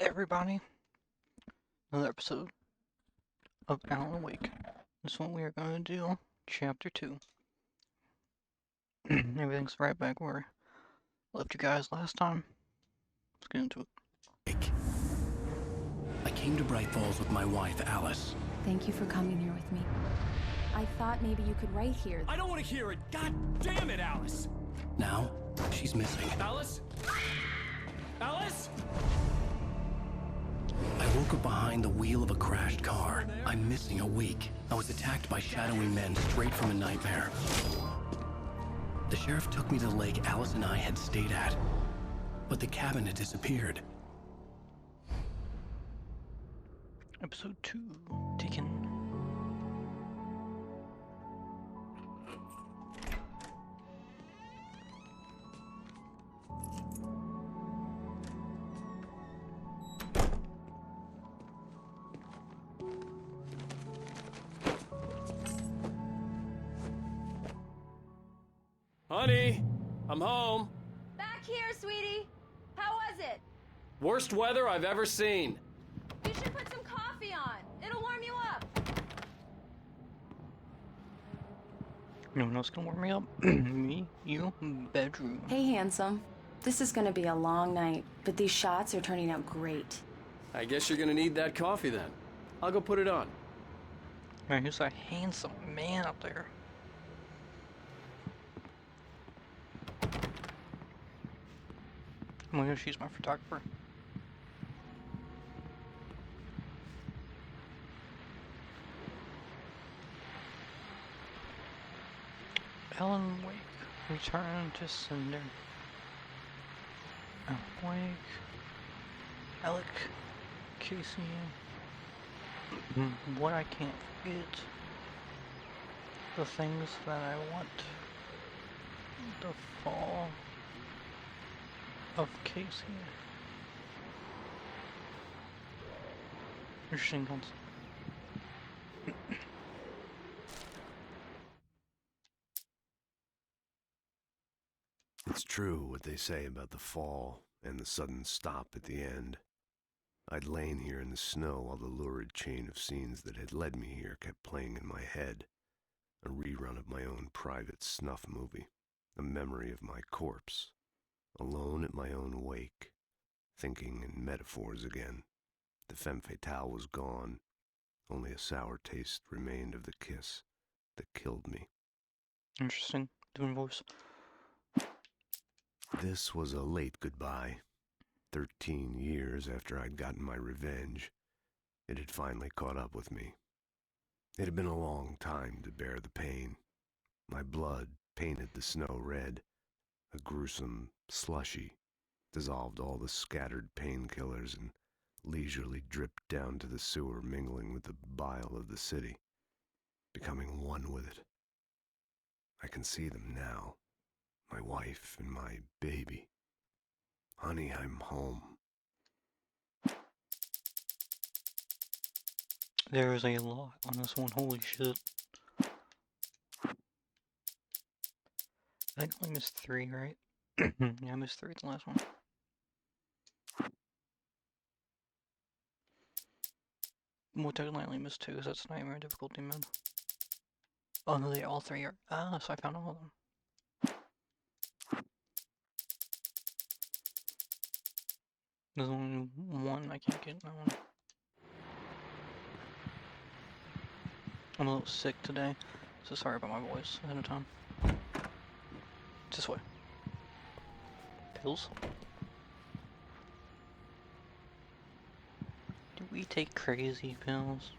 Everybody? Another episode of Alen Wake. This one we are going to do Chapter 2. Everything's right back where I left you guys last time. Let's get into it. I came to Bright Falls with my wife, Alice. Thank you for coming here with me. I thought maybe you could write here. I don't want to hear it! God damn it, Alice! Now, she's missing. Alice? Alice? I woke up behind the wheel of a crashed car. I'm missing a week. I was attacked by shadowy men straight from a nightmare. The sheriff took me to the lake Alice and I had stayed at, but the cabin had disappeared. Episode 2, Taken. Honey, I'm home. Back here, sweetie. How was it? Worst weather I've ever seen. You should put some coffee on. It'll warm you up. No one else can warm me up? Me, you, bedroom. Hey, handsome. This is gonna be a long night, but these shots are turning out great. I guess you're gonna need that coffee then. I'll go put it on. Man, who's that handsome man up there? Oh my gosh, she's my photographer. Alen Wake, return to sender. Alen Wake, Alec, Casey. What I can't forget. The things that I want. The fall of Casey. Interesting concept. It's true what they say about the fall and the sudden stop at the end. I'd lain here in the snow while the lurid chain of scenes that had led me here kept playing in my head. A rerun of my own private snuff movie, a memory of my corpse, alone at my own wake, thinking in metaphors again. The femme fatale was gone. Only a sour taste remained of the kiss that killed me. Interesting. Doing voice. This was a late goodbye. 13 years after I'd gotten my revenge, it had finally caught up with me. It had been a long time to bear the pain. My blood painted the snow red. A gruesome slushy dissolved all the scattered painkillers and leisurely dripped down to the sewer, mingling with the bile of the city, becoming one with it. I can see them now, my wife and my baby. Honey, I'm home. There is a lot on this one, holy shit. I think I only missed 3, right? Yeah, I missed 3 at the last one. Well, technically I only missed 2, because that's nightmare difficulty mode. Oh no, they all 3 are. Ah, so I found all of them. There's only one I can't get that one. I'm a little sick today, so sorry about my voice ahead of time. This way. Pills? Do we take crazy pills?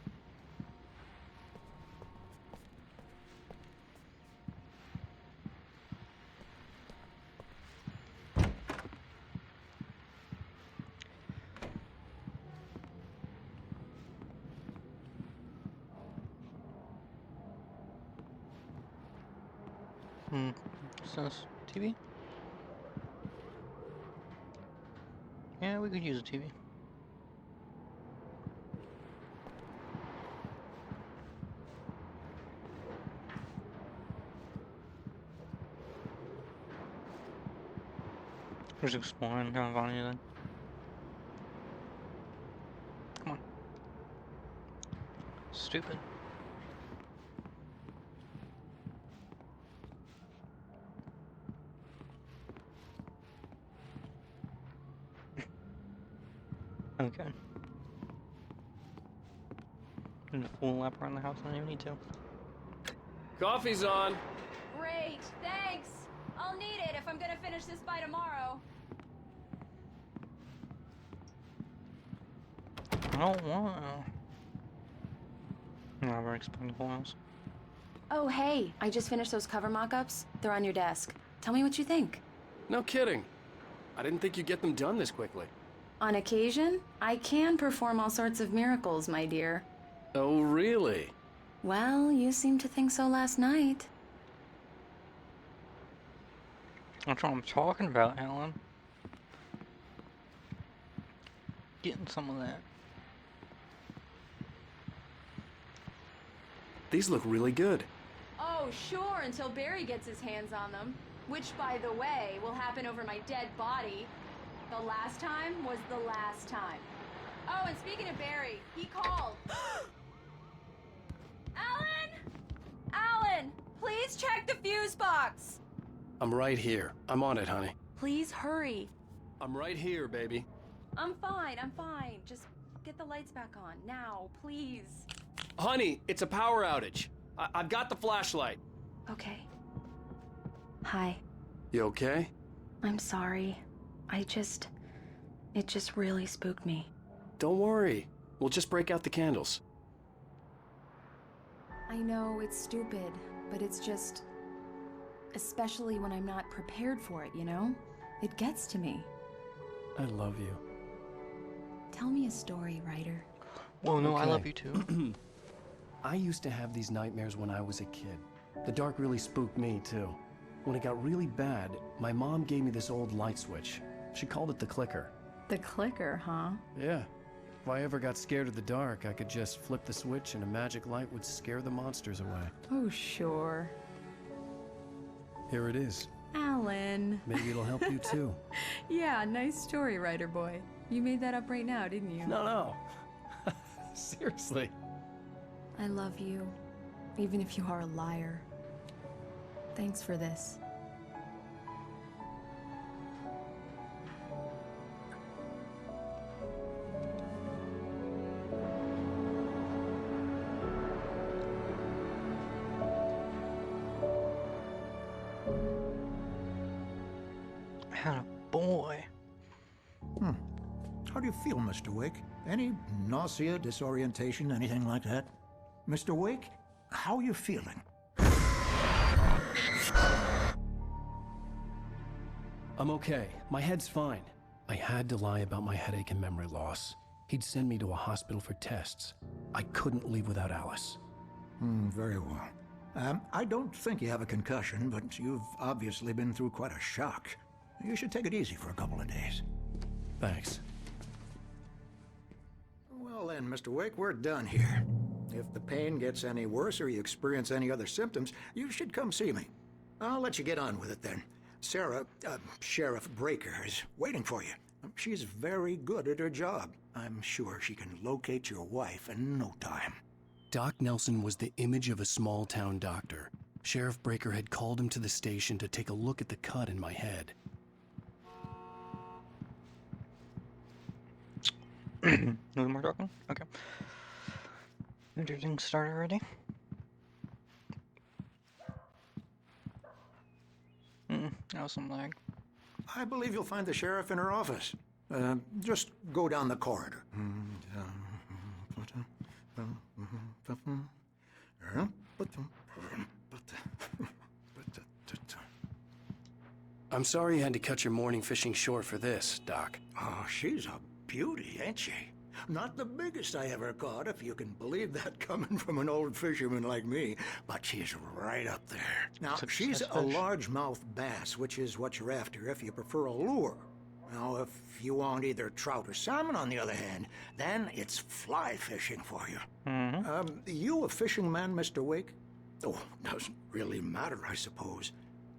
Says TV? Yeah, we could use a TV. Just exploring, trying to find anything. stupid. Okay. And a full lap around the house, I don't even need to. Coffee's on. Great, thanks. I'll need it if I'm gonna finish this by tomorrow. I don't want to. No, I've already explained the whole house. Oh, hey, I just finished those cover mock-ups. They're on your desk. Tell me what you think. No kidding. I didn't think you'd get them done this quickly. On occasion, I can perform all sorts of miracles, my dear. Oh, really? Well, you seemed to think so last night. That's what I'm talking about, Alan. Getting some of that. These look really good. Oh, sure, until Barry gets his hands on them. Which, by the way, will happen over my dead body. The last time was the last time. Oh, and speaking of Barry, he called. Alan! Alan! Please check the fuse box! I'm right here. I'm on it, honey. Please hurry. I'm right here, baby. I'm fine. Just get the lights back on. Now, please. Honey, it's a power outage. I've got the flashlight. Okay. Hi. You okay? I'm sorry. It just really spooked me. Don't worry. We'll just break out the candles. I know it's stupid, but it's just... especially when I'm not prepared for it, you know? It gets to me. I love you. Tell me a story, writer. Well, no, I Okay. love you too. I used to have these nightmares when I was a kid. The dark really spooked me, too. When it got really bad, my mom gave me this old light switch. She called it the clicker. The clicker, huh? Yeah. If I ever got scared of the dark, I could just flip the switch and a magic light would scare the monsters away. Oh, sure. Here it is. Alan. Maybe it'll help you, too. Yeah, nice story, writer boy. You made that up right now, didn't you? No. Seriously. I love you, even if you are a liar. Thanks for this. Atta boy. How do you feel, Mr. Wake? Any nausea, disorientation, anything like that? Mr. Wake, how are you feeling? I'm okay. My head's fine. I had to lie about my headache and memory loss. He'd send me to a hospital for tests. I couldn't leave without Alice. Very well. I don't think you have a concussion, but you've obviously been through quite a shock. You should take it easy for a couple of days. Thanks. Well then, Mr. Wake, we're done here. If the pain gets any worse or you experience any other symptoms, you should come see me. I'll let you get on with it then. Sarah, Sheriff Breaker, is waiting for you. She's very good at her job. I'm sure she can locate your wife in no time. Doc Nelson was the image of a small-town doctor. Sheriff Breaker had called him to the station to take a look at the cut in my head. No more talking? Okay. Everything started already? That was some lag. I believe you'll find the sheriff in her office. Just go down the corridor. I'm sorry you had to cut your morning fishing short for this, Doc. Oh, she's a beauty, ain't she? Not the biggest I ever caught, if you can believe that coming from an old fisherman like me, but she's right up there. Now, she's a largemouth bass, which is what you're after if you prefer a lure. Now, if you want either trout or salmon, on the other hand, then it's fly fishing for you. You a fishing man, Mr. Wake? Oh, doesn't really matter, I suppose.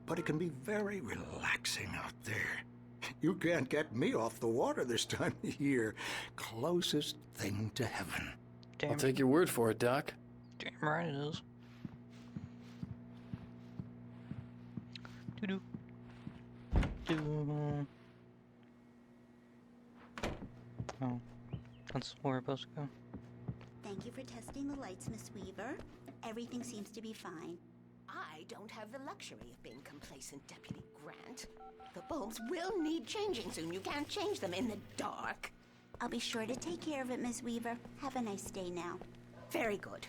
But it can be very relaxing out there. You can't get me off the water this time of year. Closest thing to heaven. Damn. I'll take your word for it, Doc. Damn right it is. Doo-doo. Doo. Oh, that's where we're supposed to go. Thank you for testing the lights, Miss Weaver. Everything seems to be fine. I don't have the luxury of being complacent, Deputy Grant. The bulbs will need changing soon. You can't change them in the dark. I'll be sure to take care of it, Miss Weaver. Have a nice day now. Very good.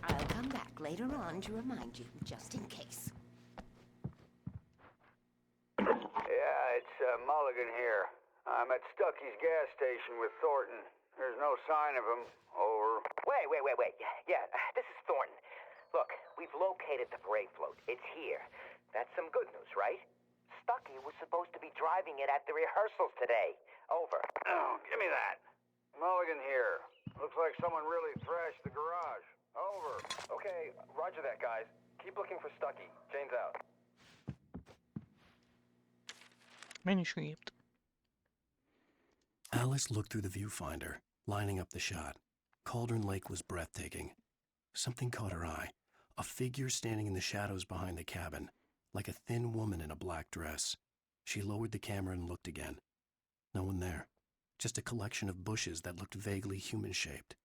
I'll come back later on to remind you, just in case. Yeah, it's Mulligan here. I'm at Stucky's gas station with Thornton. There's no sign of him. Over. Wait. Yeah, this is Thornton. Look, we've located the parade float. It's here. That's some good news, right? Stucky was supposed to be driving it at the rehearsals today. Over. Oh, give me that. Mulligan here. Looks like someone really thrashed the garage. Over. Okay, roger that, guys. Keep looking for Stucky. Jane's out. Manuscript. Alice looked through the viewfinder, lining up the shot. Cauldron Lake was breathtaking. Something caught her eye. A figure standing in the shadows behind the cabin, like a thin woman in a black dress. She lowered the camera and looked again. No one there. Just a collection of bushes that looked vaguely human-shaped.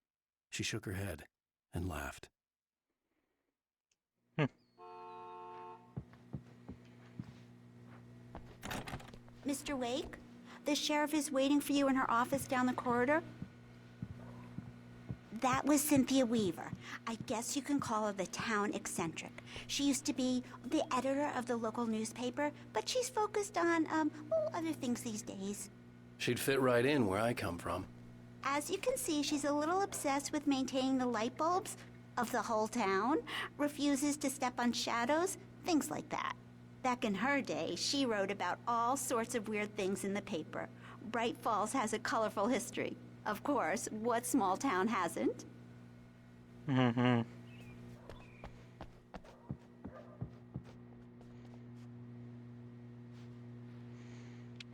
She shook her head and laughed. Mr. Wake, the sheriff is waiting for you in her office down the corridor. That was Cynthia Weaver. I guess you can call her the town eccentric. She used to be the editor of the local newspaper, but she's focused on, other things these days. She'd fit right in where I come from. As you can see, she's a little obsessed with maintaining the light bulbs of the whole town, refuses to step on shadows, things like that. Back in her day, she wrote about all sorts of weird things in the paper. Bright Falls has a colorful history. Of course, what small town hasn't? Mm-hmm. Can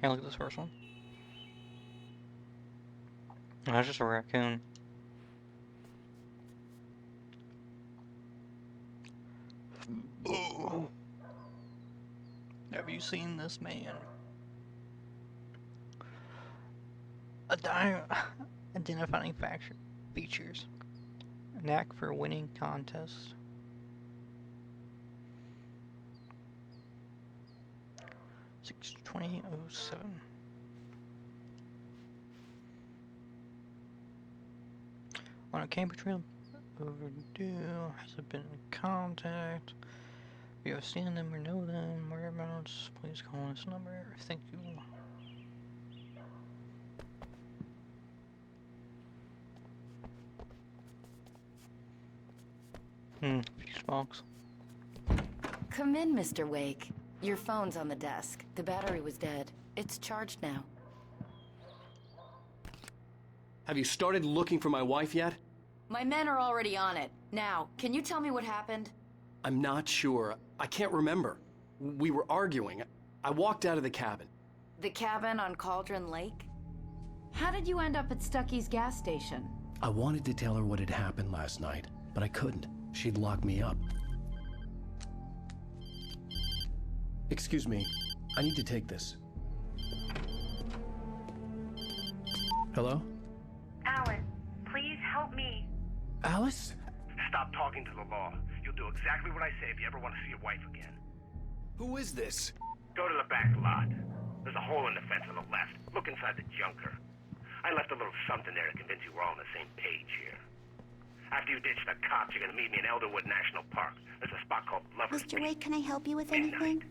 I look at this first one? Oh, that's just a raccoon. Oh. Have you seen this man? Identifying features. A knack for winning contests. $620.07. On a Cambridge trail overdue. Has it been in contact? If you have seen them or know them, whereabouts, please call this number. Thank you. Fuse box. Come in, Mr. Wake. Your phone's on the desk. The battery was dead. It's charged now. Have you started looking for my wife yet? My men are already on it. Now, can you tell me what happened? I'm not sure. I can't remember. We were arguing. I walked out of the cabin. The cabin on Cauldron Lake? How did you end up at Stucky's gas station? I wanted to tell her what had happened last night, but I couldn't. She'd lock me up. Excuse me. I need to take this. Hello? Alan, please help me. Alice? Stop talking to the law. You'll do exactly what I say if you ever want to see your wife again. Who is this? Go to the back lot. There's a hole in the fence on the left. Look inside the junker. I left a little something there to convince you we're all on the same page here. After you ditch the cops, you're gonna meet me in Elderwood National Park. There's a spot called Lover's Mr. Wake, can I help you with anything?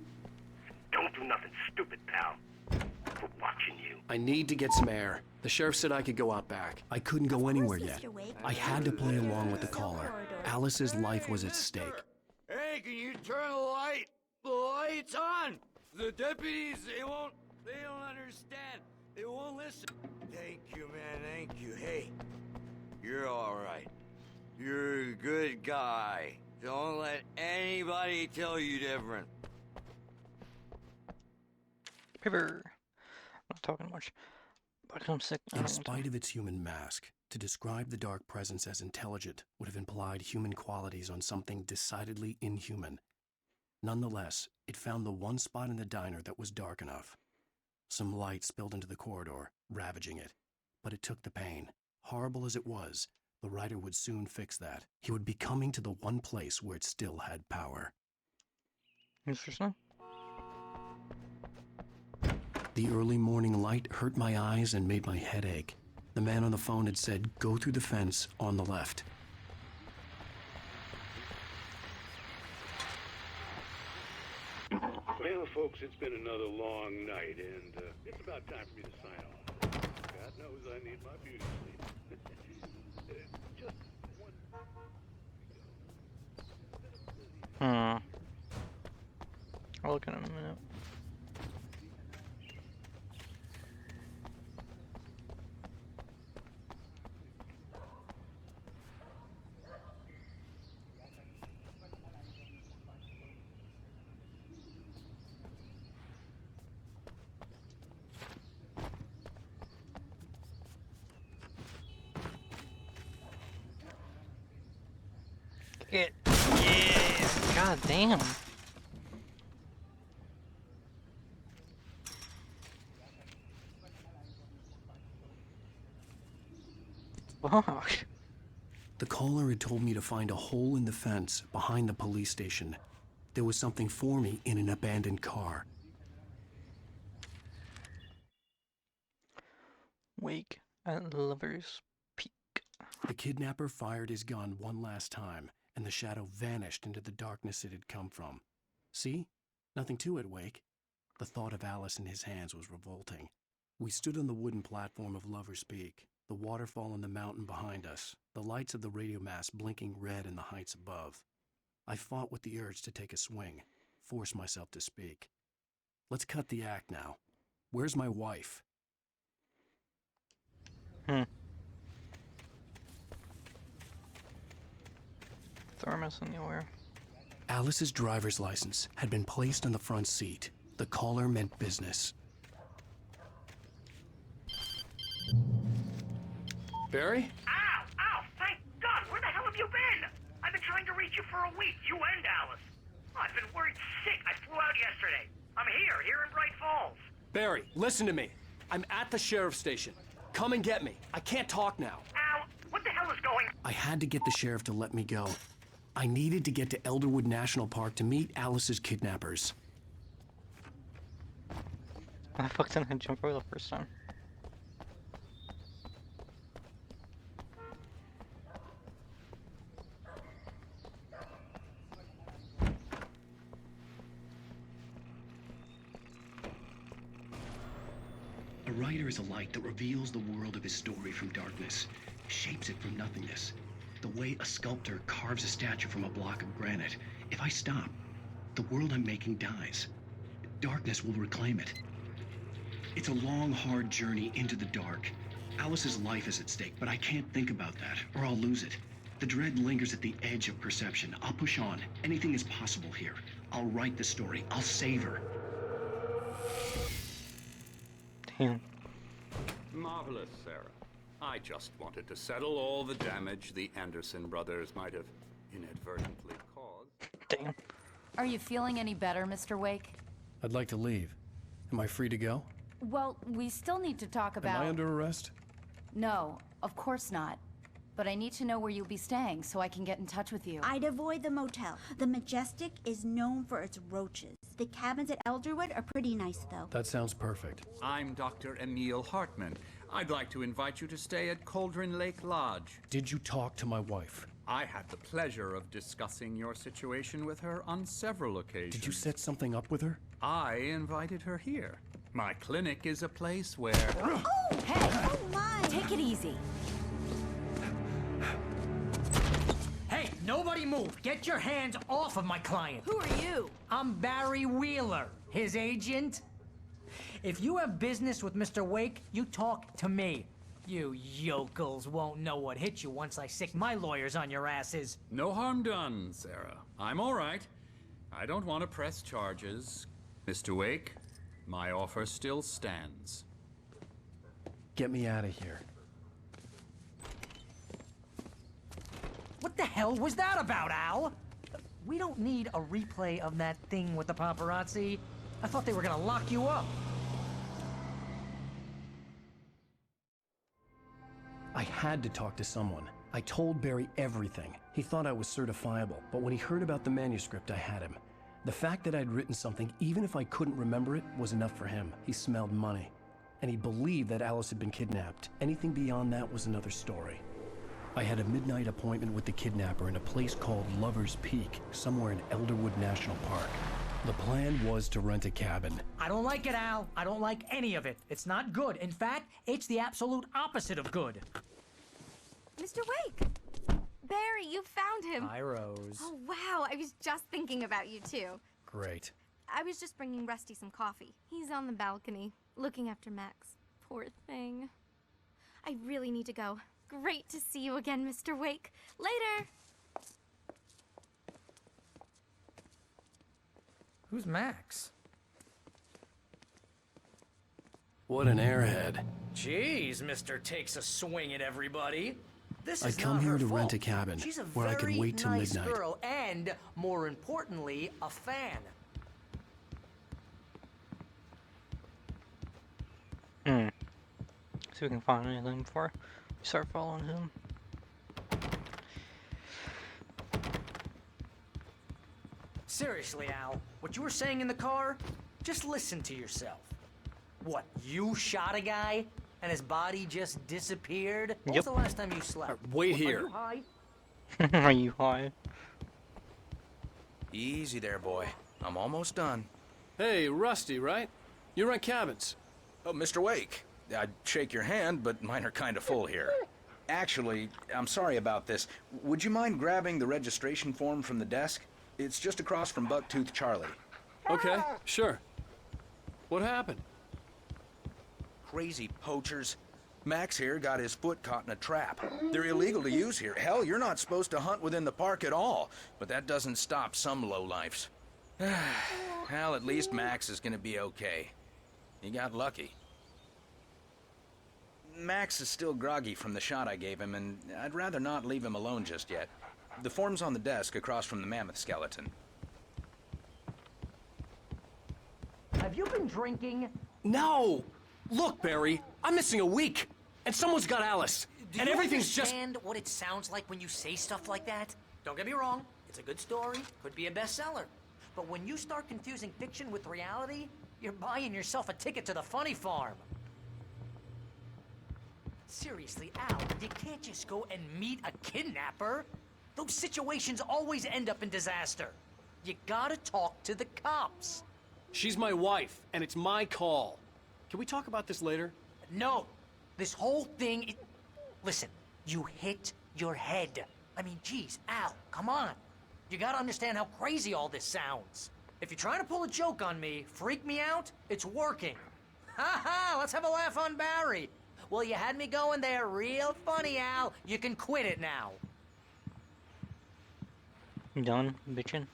Don't do nothing stupid, pal. We're watching you. I need to get some air. The sheriff said I could go out back. I couldn't go anywhere yet. I had to play along with the caller. Alice's life was at stake. Hey, can you turn the light? The light's on! The deputies, they don't understand. They won't listen. Thank you, man, thank you. Hey, you're all right. You're a good guy. Don't let anybody tell you different. Paper. I'm not talking much. But I'm sick. In spite of its human mask, to describe the dark presence as intelligent would have implied human qualities on something decidedly inhuman. Nonetheless, it found the one spot in the diner that was dark enough. Some light spilled into the corridor, ravaging it. But it took the pain. Horrible as it was, the writer would soon fix that. He would be coming to the one place where it still had power. Interesting. The early morning light hurt my eyes and made my head ache. The man on the phone had said, "Go through the fence on the left." Well, folks, it's been another long night, and it's about time for me to sign off. God knows I need my beauty sleep. Just one... I'll look in a minute. Yes! God damn! Fuck. The caller had told me to find a hole in the fence behind the police station. There was something for me in an abandoned car. Wake at Lover's Peak. The kidnapper fired his gun one last time, and the shadow vanished into the darkness it had come from. See? Nothing to it, Wake. The thought of Alice in his hands was revolting. We stood on the wooden platform of Lover's Peak, the waterfall and the mountain behind us, the lights of the radio mast blinking red in the heights above. I fought with the urge to take a swing, force myself to speak. Let's cut the act now. Where's my wife? Thermos anywhere. Alice's driver's license had been placed on the front seat. The caller meant business. Barry? Ow! Ow! Thank God! Where the hell have you been? I've been trying to reach you for a week, you and Alice. I've been worried sick. I flew out yesterday. I'm here in Bright Falls. Barry, listen to me. I'm at the sheriff's station. Come and get me. I can't talk now. Ow! What the hell is going on? I had to get the sheriff to let me go. I needed to get to Elderwood National Park to meet Alice's kidnappers. I fucked in and jumped over the first time. A writer is a light that reveals the world of his story from darkness, shapes it from nothingness. The way a sculptor carves a statue from a block of granite. If I stop, the world I'm making dies. Darkness will reclaim it. It's a long, hard journey into the dark. Alice's life is at stake, but I can't think about that, or I'll lose it. The dread lingers at the edge of perception. I'll push on. Anything is possible here. I'll write the story. I'll save her. Damn. Marvelous, Sarah. I just wanted to settle all the damage the Anderson brothers might have inadvertently caused. Damn. Are you feeling any better, Mr. Wake? I'd like to leave. Am I free to go? Well, we still need to talk about... Am I under arrest? No, of course not. But I need to know where you'll be staying so I can get in touch with you. I'd avoid the motel. The Majestic is known for its roaches. The cabins at Elderwood are pretty nice, though. That sounds perfect. I'm Dr. Emil Hartman. I'd like to invite you to stay at Cauldron Lake Lodge. Did you talk to my wife? I had the pleasure of discussing your situation with her on several occasions. Did you set something up with her? I invited her here. My clinic is a place where... Oh, hey! Oh, my! Take it easy. Hey, nobody move! Get your hands off of my client! Who are you? I'm Barry Wheeler, his agent. If you have business with Mr. Wake, you talk to me. You yokels won't know what hit you once I sick my lawyers on your asses. No harm done, Sarah. I'm all right. I don't want to press charges. Mr. Wake, my offer still stands. Get me out of here. What the hell was that about, Al? We don't need a replay of that thing with the paparazzi. I thought they were gonna lock you up. I had to talk to someone. I told Barry everything. He thought I was certifiable, but when he heard about the manuscript, I had him. The fact that I'd written something, even if I couldn't remember it, was enough for him. He smelled money. And he believed that Alice had been kidnapped. Anything beyond that was another story. I had a midnight appointment with the kidnapper in a place called Lover's Peak, somewhere in Elderwood National Park. The plan was to rent a cabin. I don't like it, Al. I don't like any of it. It's not good. In fact, it's the absolute opposite of good. Mr. Wake! Barry, you found him! Hi, Rose. Oh, wow. I was just thinking about you, too. Great. I was just bringing Rusty some coffee. He's on the balcony, looking after Max. Poor thing. I really need to go. Great to see you again, Mr. Wake. Later! Who's Max? What an airhead. Jeez, Mr. Takes a swing at everybody. This is I'd come not here her to fault. rent a cabin She's a where I could very wait till nice midnight. girl and, more importantly, a fan. See if we can find anything before we start following him. Seriously, Al, what you were saying in the car, just listen to yourself. What, you shot a guy and his body just disappeared? When was the last time you slept? Wait Are here. you high? Are you high? Easy there, boy. I'm almost done. Hey, Rusty, right? You rent cabins. Oh, Mr. Wake. I'd shake your hand, but mine are kind of full here. Actually, I'm sorry about this. Would you mind grabbing the registration form from the desk? It's just across from Bucktooth Charlie. Okay, sure. What happened? Crazy poachers. Max here got his foot caught in a trap. They're illegal to use here. Hell, you're not supposed to hunt within the park at all. But that doesn't stop some lowlifes. Well, at least Max is gonna be okay. He got lucky. Max is still groggy from the shot I gave him, and I'd rather not leave him alone just yet. The form's on the desk across from the mammoth skeleton. Have you been drinking? No! Look, Barry, I'm missing a week, and someone's got Alice, and everything's just... Do you understand what it sounds like when you say stuff like that? Don't get me wrong, it's a good story, could be a bestseller. But when you start confusing fiction with reality, you're buying yourself a ticket to the funny farm. Seriously, Al, you can't just go and meet a kidnapper. Those situations always end up in disaster. You gotta talk to the cops. She's my wife, and it's my call. Can we talk about this later? No. This whole thing... Listen, you hit your head. I mean, geez, Al, come on. You gotta understand how crazy all this sounds. If you're trying to pull a joke on me, freak me out, it's working. Ha ha, let's have a laugh on Barry. Well, you had me going there real funny, Al. You can quit it now. Done bitching?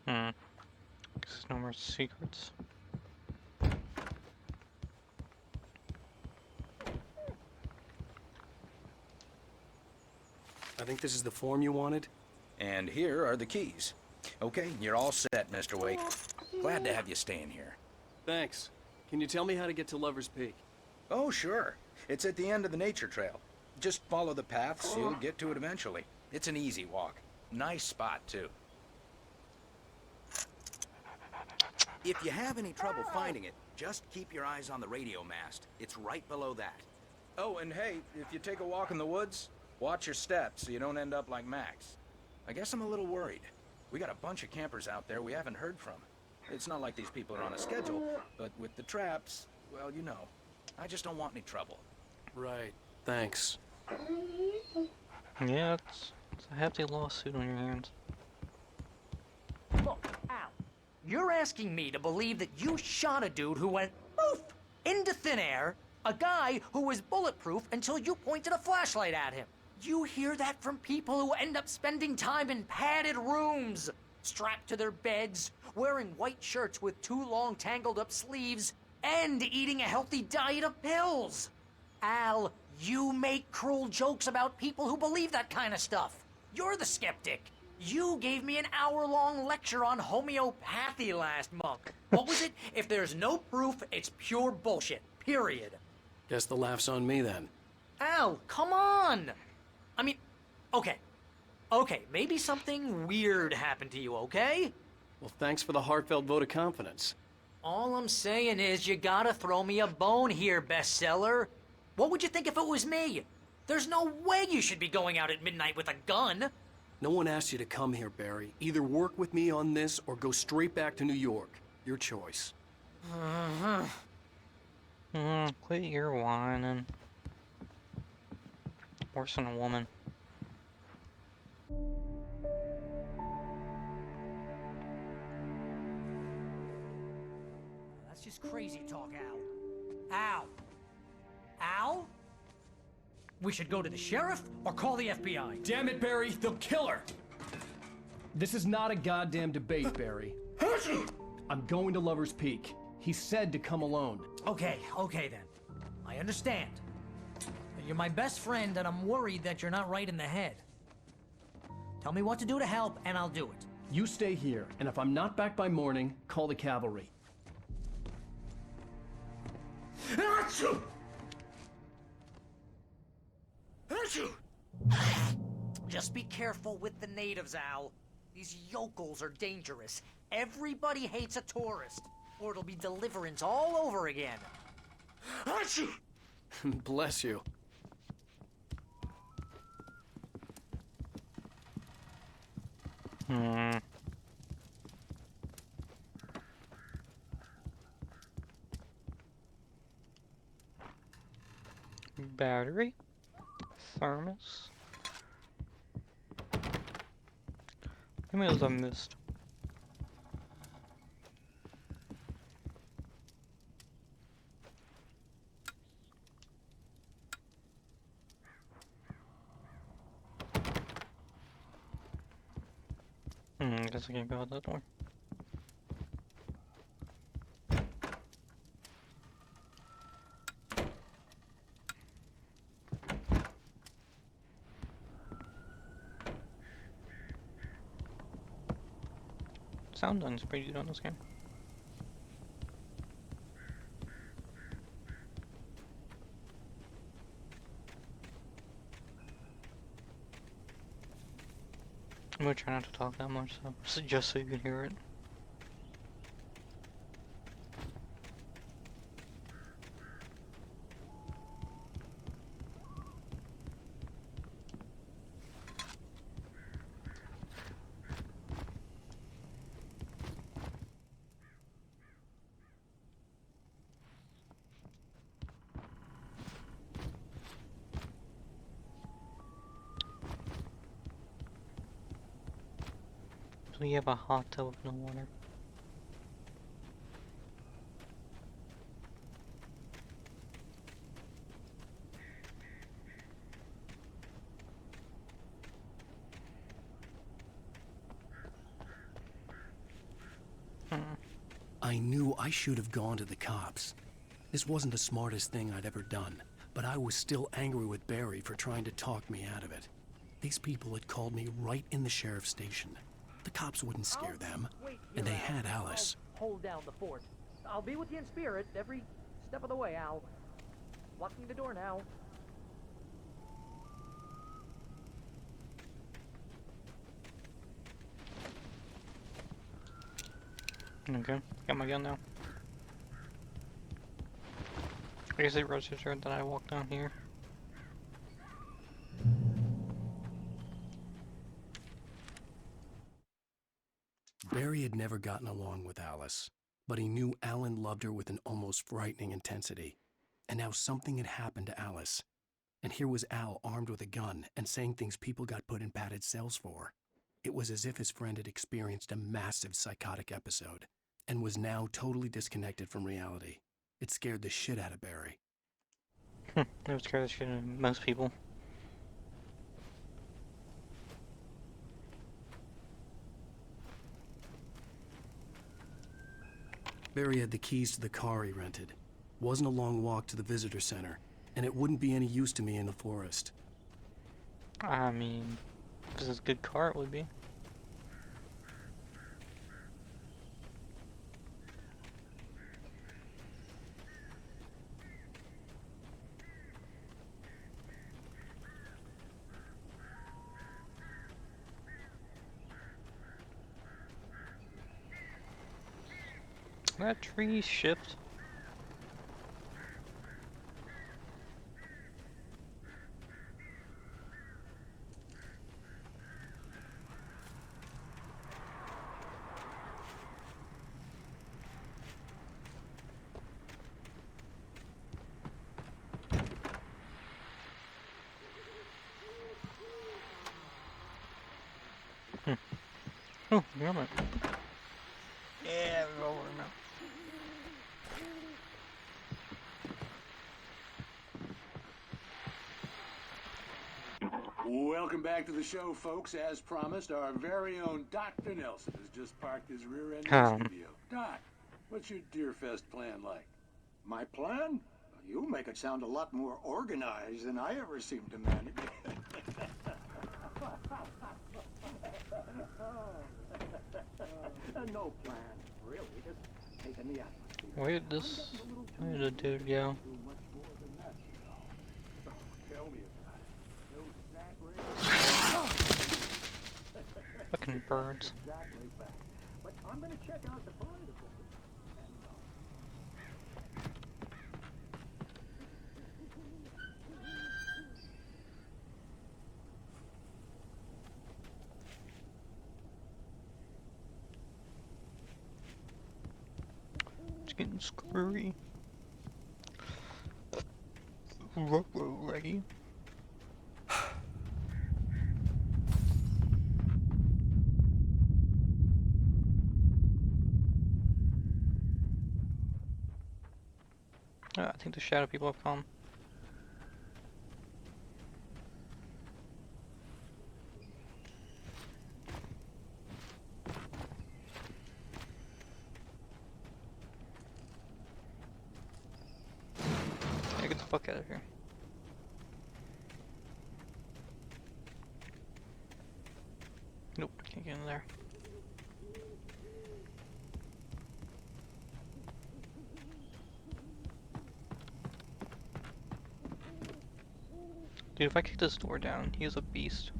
Guess no more secrets. I think this is the form you wanted. And here are the keys. Okay, you're all set, Mr. Wake. Glad to have you staying here. Thanks. Can you tell me how to get to Lover's Peak? Oh, sure. It's at the end of the nature trail. Just follow the paths, you'll get to it eventually. It's an easy walk. Nice spot, too. If you have any trouble finding it, just keep your eyes on the radio mast. It's right below that. Oh, and hey, if you take a walk in the woods, watch your steps so you don't end up like Max. I guess I'm a little worried. We got a bunch of campers out there we haven't heard from. It's not like these people are on a schedule, but with the traps, well, you know. I just don't want any trouble. Right. Thanks. Yeah, it's a hefty lawsuit on your hands. Look, Al, you're asking me to believe that you shot a dude who went poof into thin air, a guy who was bulletproof until you pointed a flashlight at him. You hear that from people who end up spending time in padded rooms, strapped to their beds, wearing white shirts with too long tangled up sleeves, and eating a healthy diet of pills. Al, you make cruel jokes about people who believe that kind of stuff. You're the skeptic. You gave me an hour-long lecture on homeopathy last month. What was it? If there's no proof, it's pure bullshit. Period. Guess the laugh's on me then. Al, come on! I mean, okay. Okay, maybe something weird happened to you, okay? Well, thanks for the heartfelt vote of confidence. All I'm saying is you gotta throw me a bone here, bestseller. What would you think if it was me? There's no way you should be going out at midnight with a gun. No one asked you to come here, Barry. Either work with me on this or go straight back to New York. Your choice. Quit your whining. Worse than a woman. That's just crazy talk, Al. Al? Al? We should go to the sheriff or call the FBI. Damn it, Barry, they'll kill her! This is not a goddamn debate, Barry. I'm going to Lover's Peak. He said to come alone. Okay then. I understand. You're my best friend, and I'm worried that you're not right in the head. Tell me what to do to help, and I'll do it. You stay here, and if I'm not back by morning, call the cavalry. Achoo! Just be careful with the natives, Al. These yokels are dangerous. Everybody hates a tourist, or it'll be deliverance all over again. Achoo! Bless you. Battery. Thermos. How many of those I missed? I guess I can't go out that door. Sound done is pretty good on this game. I'm gonna try not to talk that much, so just so you can hear it. So you have a hot tub with no water. I knew I should have gone to the cops. This wasn't the smartest thing I'd ever done, but I was still angry with Barry for trying to talk me out of it. These people had called me right in the sheriff's station. The cops wouldn't scare them, and they had Alice. I'll hold down the fort. I'll be with you in spirit every step of the way, Al. Locking the door now. Okay, got my gun now. I guess it registered that I walked down here. Barry had never gotten along with Alice, but he knew Alen loved her with an almost frightening intensity. And now something had happened to Alice. And here was Al armed with a gun and saying things people got put in padded cells for. It was as if his friend had experienced a massive psychotic episode and was now totally disconnected from reality. It scared the shit out of Barry. That would scare the shit out of most people. Barry had the keys to the car he rented. Wasn't a long walk to the visitor center, and it wouldn't be any use to me in the forest. I mean, if this is a good car, it would be. That tree shift. Oh, you're right. Yeah, we're over now. Welcome back to the show, folks. As promised, our very own Dr. Nelson has just parked his rear end in the studio. Doc, what's your Deerfest plan like? My plan? You make it sound a lot more organized than I ever seem to manage. No plan, really. Just taking the atmosphere. Where did this dude go? Tell me Fucking birds. exactly back. But I'm gonna check out the fire department. It's getting screwy. Ready? I think the shadow people have come. Yeah, get the fuck out of here. Nope, can't get in there. Dude, if I kick this door down, he's a beast.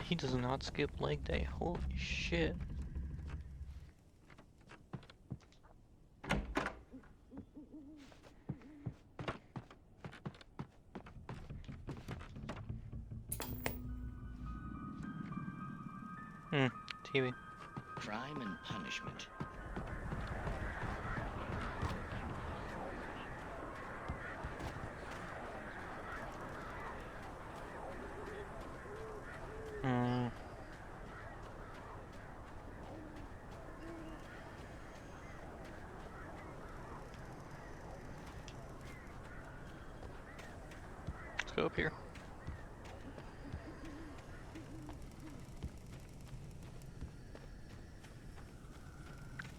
He does not skip leg day. Holy shit. TV. Crime and punishment. Let's go up here.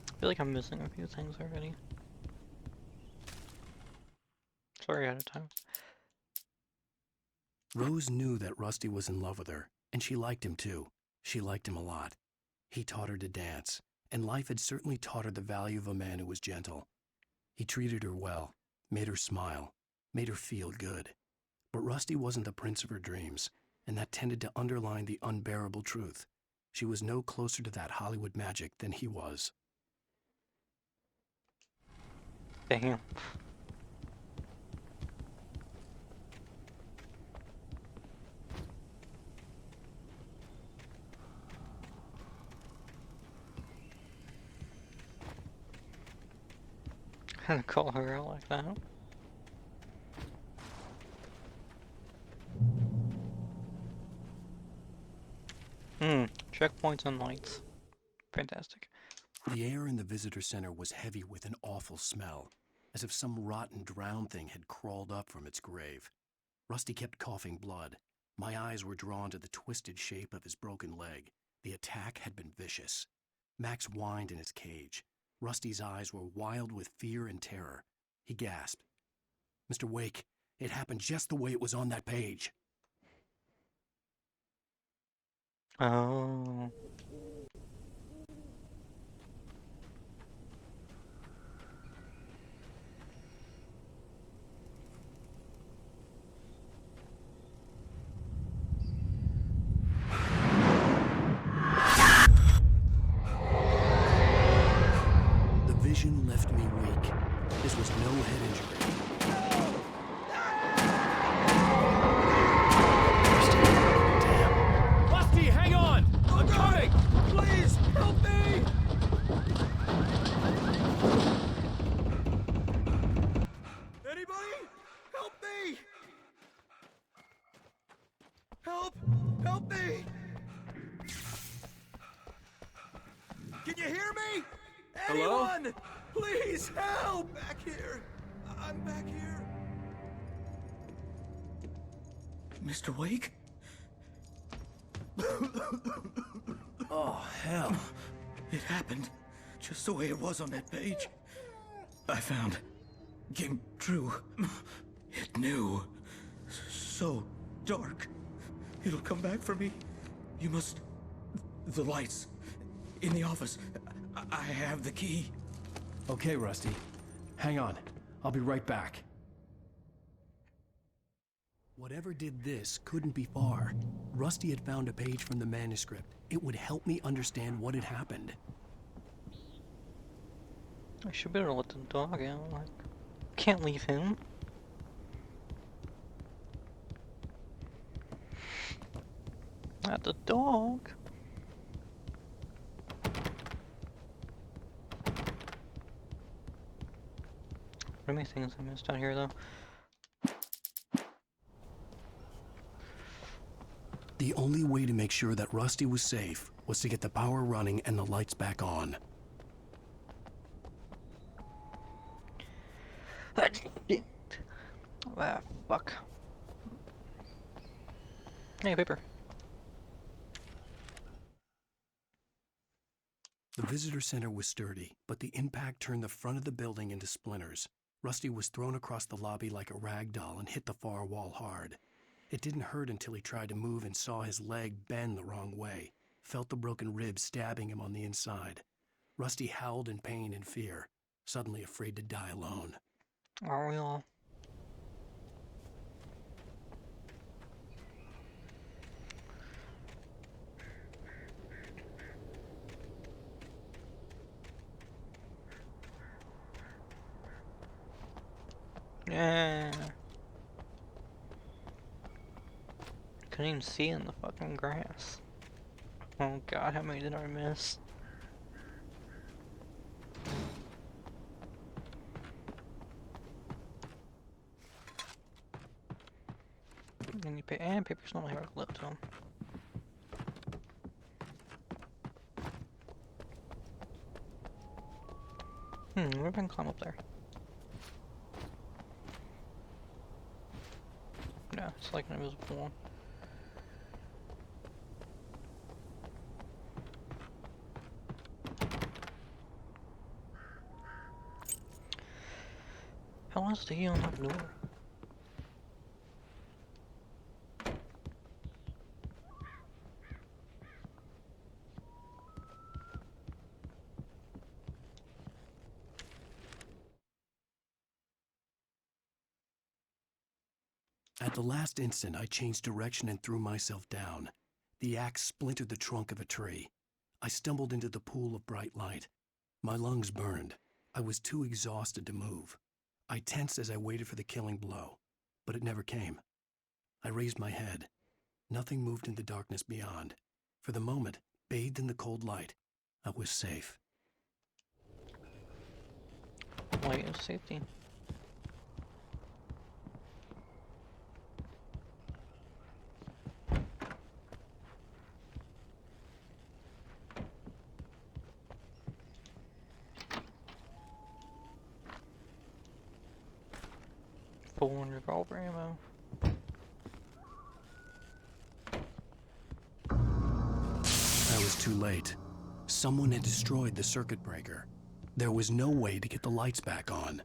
I feel like I'm missing a few things already. Sorry, out of time. Rose knew that Rusty was in love with her, and she liked him too. She liked him a lot. He taught her to dance, and life had certainly taught her the value of a man who was gentle. He treated her well, made her smile, made her feel good. But Rusty wasn't the prince of her dreams, and that tended to underline the unbearable truth. She was no closer to that Hollywood magic than he was. Damn. Had to call her out like that. Checkpoints and lights. Fantastic. The air in the visitor center was heavy with an awful smell, as if some rotten drowned thing had crawled up from its grave. Rusty kept coughing blood. My eyes were drawn to the twisted shape of his broken leg. The attack had been vicious. Max whined in his cage. Rusty's eyes were wild with fear and terror. He gasped. Mr. Wake, it happened just the way it was on that page. Oh. The vision left me weak. This was no head injury. Rusty, hang on! I'm coming! Please, help me! Anybody? Help me! Help! Help me! Can you hear me? Hello? Anyone? Please help! Back here. I'm back here. Mr. Wake? Oh, hell. It happened just the way it was on that page. I found. Came true. It knew. So dark. It'll come back for me. You must. The lights. In the office. I have the key. Okay, Rusty. Hang on. I'll be right back. Whatever did this couldn't be far. Rusty had found a page from the manuscript. It would help me understand what had happened. I should be able to let the dog out. Like, can't leave him. Not the dog. What many things I missed out here, though? The only way to make sure that Rusty was safe was to get the power running and the lights back on. Ah, fuck. Hey, paper. The visitor center was sturdy, but the impact turned the front of the building into splinters. Rusty was thrown across the lobby like a rag doll and hit the far wall hard. It didn't hurt until he tried to move and saw his leg bend the wrong way, felt the broken ribs stabbing him on the inside. Rusty howled in pain and fear, suddenly afraid to die alone. Are we all? Yeah. Couldn't even see in the fucking grass. Oh god, how many did I miss? And papers normally have a clip to them. Where can I climb up there? No, it's like an invisible one. How long is the key on that door? At the last instant, I changed direction and threw myself down. The axe splintered the trunk of a tree. I stumbled into the pool of bright light. My lungs burned. I was too exhausted to move. I tensed as I waited for the killing blow, but it never came. I raised my head. Nothing moved in the darkness beyond. For the moment, bathed in the cold light, I was safe. Light of safety. 400 revolver ammo. I was too late. Someone had destroyed the circuit breaker. There was no way to get the lights back on.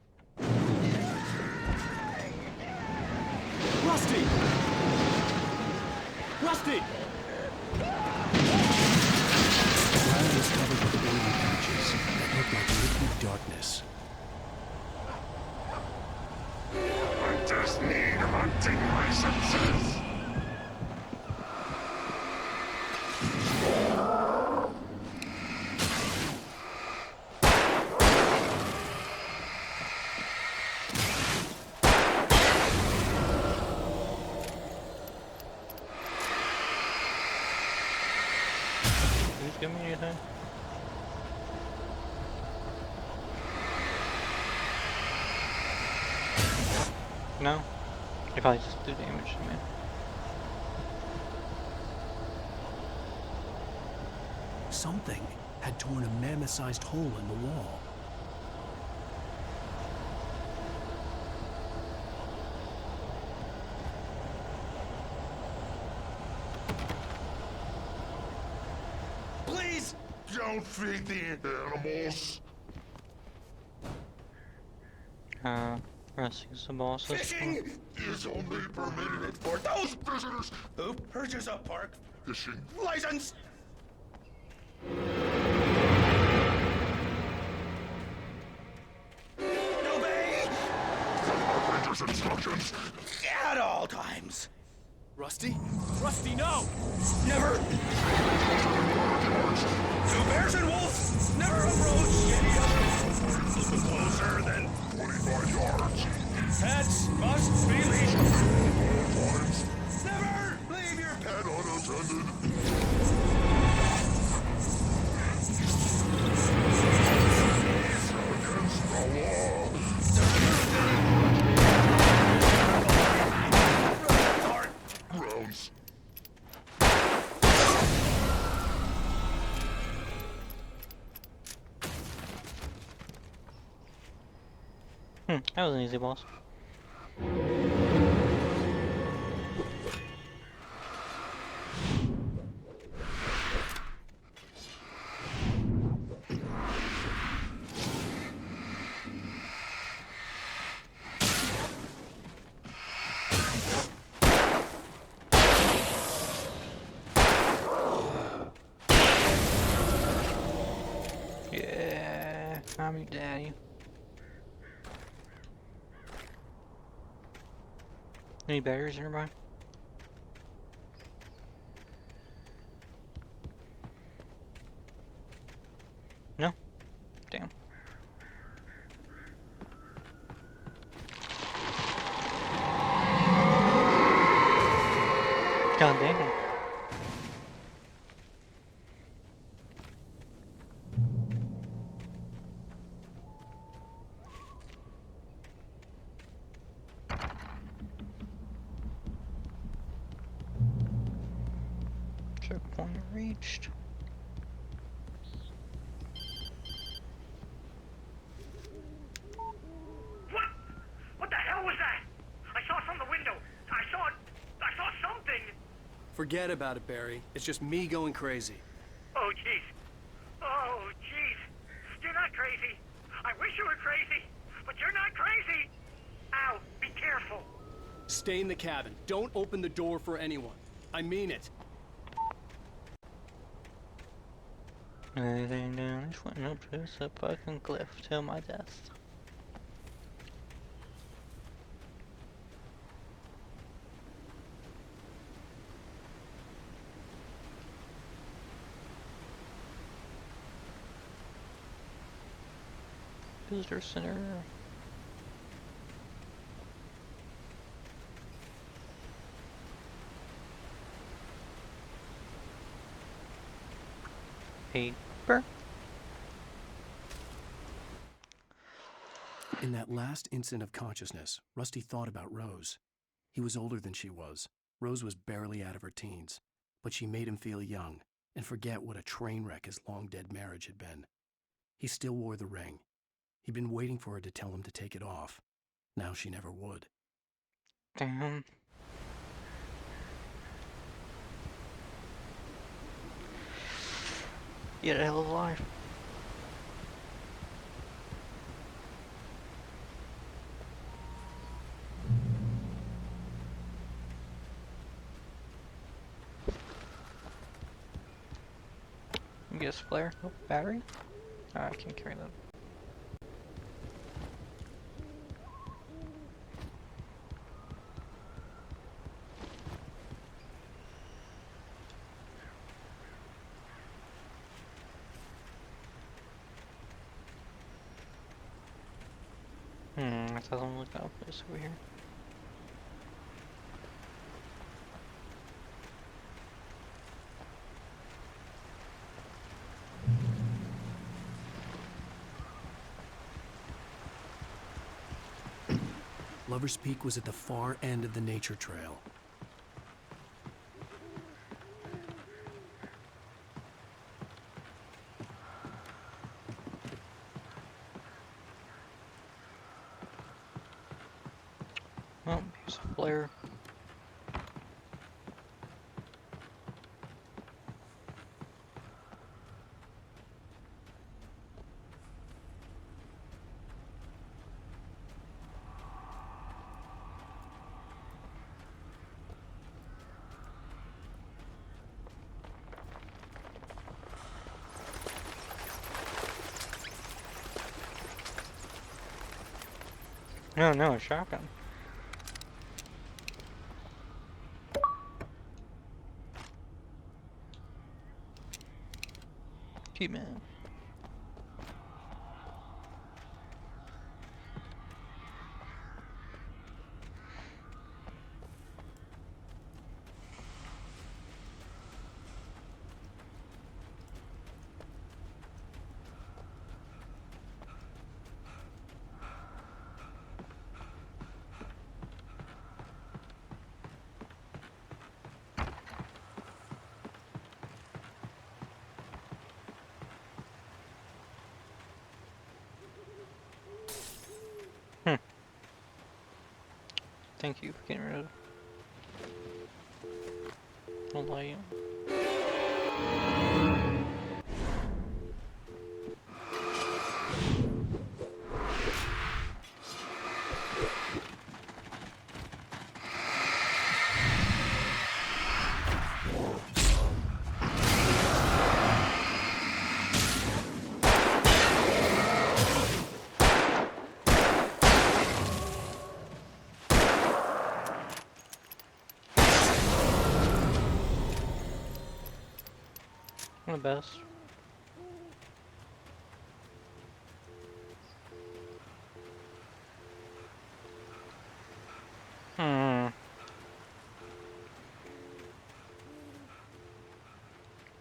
Rusty! Rusty! The ground was covered with oily patches that looked like liquid darkness. I just need hunting licenses. Give me anything. No? They probably just do damage to me. Something had torn a mammoth-sized hole in the wall. Please don't feed the animals. Rescue's the boss. Fishing is only permitted for those prisoners who purchase a park fishing license. Obey the ranger's instructions at all times. Rusty? Rusty, no! Never. Two bears and wolves never approach any other closer than 25 yards. Pets must be leashed at all times. Never leave your pet unattended. It's against the law. Grounds. That was an easy boss. Yeah, I'm your daddy. Any bears nearby? No? Damn. God damn. Checkpoint reached. What the hell was that? I saw it from the window. I saw something. Forget about it, Barry. It's just me going crazy. Oh, jeez. Oh, jeez. You're not crazy. I wish you were crazy, but you're not crazy. Ow, be careful. Stay in the cabin. Don't open the door for anyone. I mean it. Everything down, just went up this a fucking cliff till my death. Visitor center. Paper. In that last instant of consciousness, Rusty thought about Rose. He was older than she was. Rose was barely out of her teens, but she made him feel young and forget what a train wreck his long-dead marriage had been. He still wore the ring. He'd been waiting for her to tell him to take it off. Now she never would. Damn. You had a hell of a life. You get a flare? Oh, battery? Oh, I can't carry that. That doesn't look out for this over here. Lover's Peak was at the far end of the nature trail. Oh, here's a flare. No, no, a shotgun. Keep it. Thank you for getting rid of the light. The best.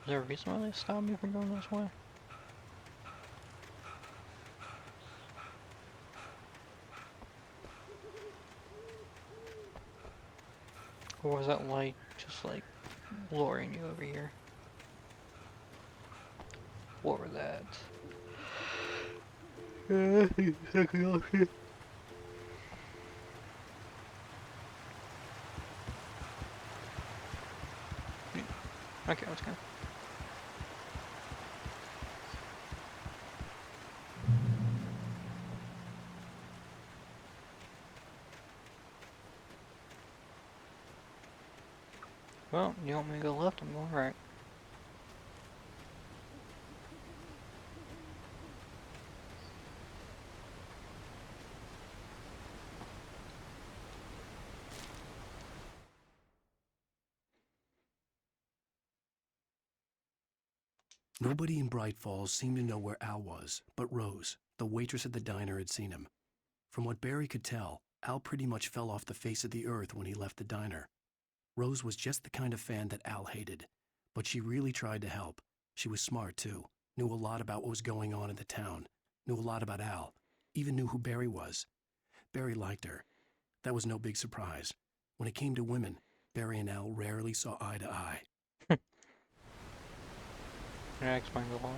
Is there a reason why they stopped me from going this way? Or was that light just like luring you over here? What were that? Okay, let's go. Well, you want me to go left? I'm going right. Nobody in Bright Falls seemed to know where Al was, but Rose, the waitress at the diner, had seen him. From what Barry could tell, Al pretty much fell off the face of the earth when he left the diner. Rose was just the kind of fan that Al hated, but she really tried to help. She was smart, too, knew a lot about what was going on in the town, knew a lot about Al, even knew who Barry was. Barry liked her. That was no big surprise. When it came to women, Barry and Al rarely saw eye to eye. That explains a lot.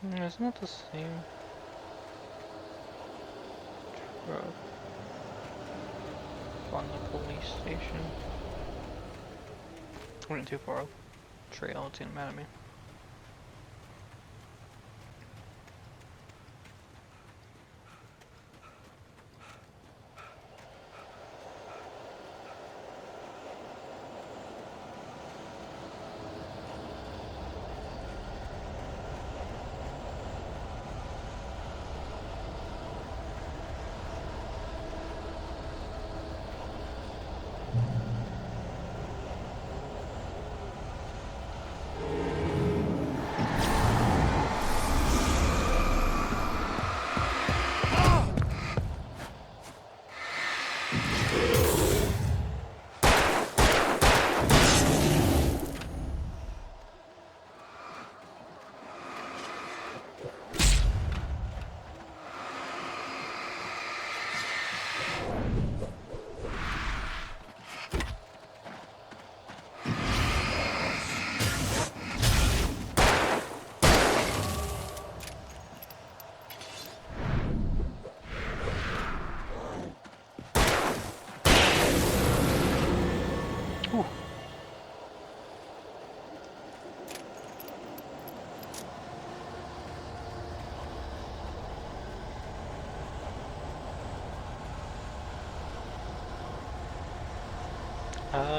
It's not the same truck on the police station. Went too far up trail, it's getting mad at me.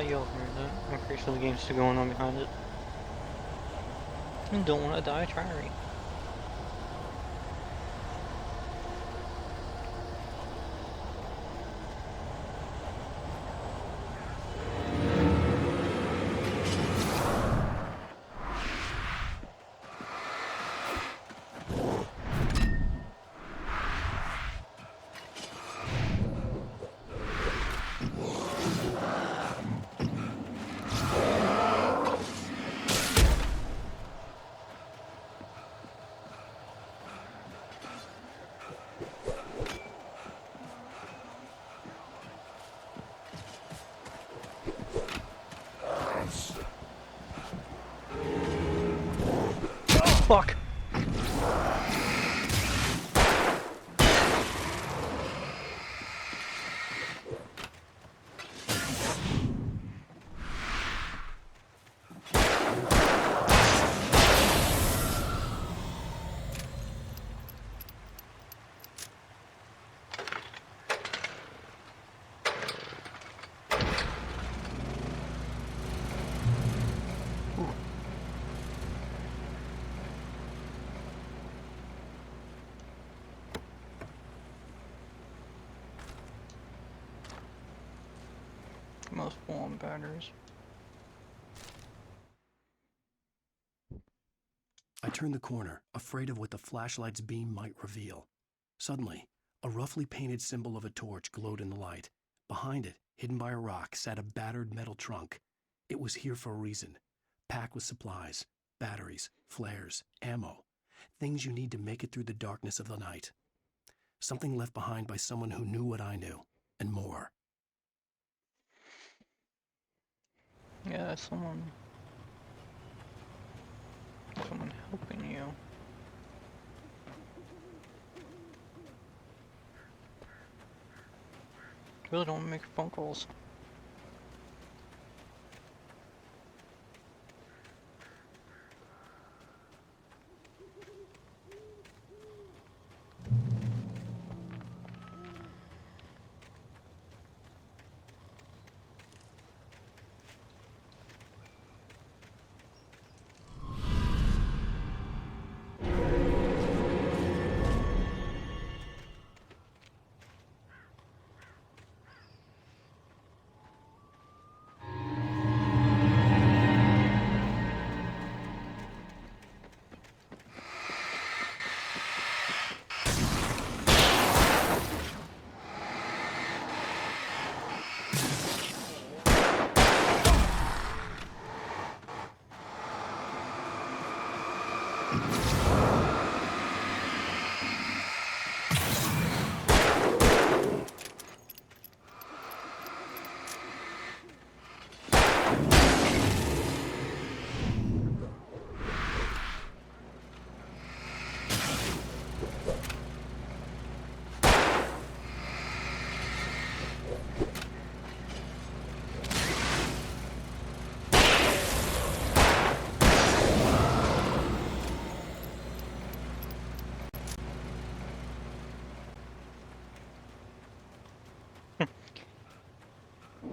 You'll hear that. I'm pretty sure the game's still going on behind it. And don't want to die, try right. Fuck! Most full-on batteries. I turned the corner, afraid of what the flashlight's beam might reveal. Suddenly, a roughly painted symbol of a torch glowed in the light. Behind it, hidden by a rock, sat a battered metal trunk. It was here for a reason, packed with supplies, batteries, flares, ammo, things you need to make it through the darkness of the night. Something left behind by someone who knew what I knew, and more. Yeah, someone helping you. Really don't make phone calls.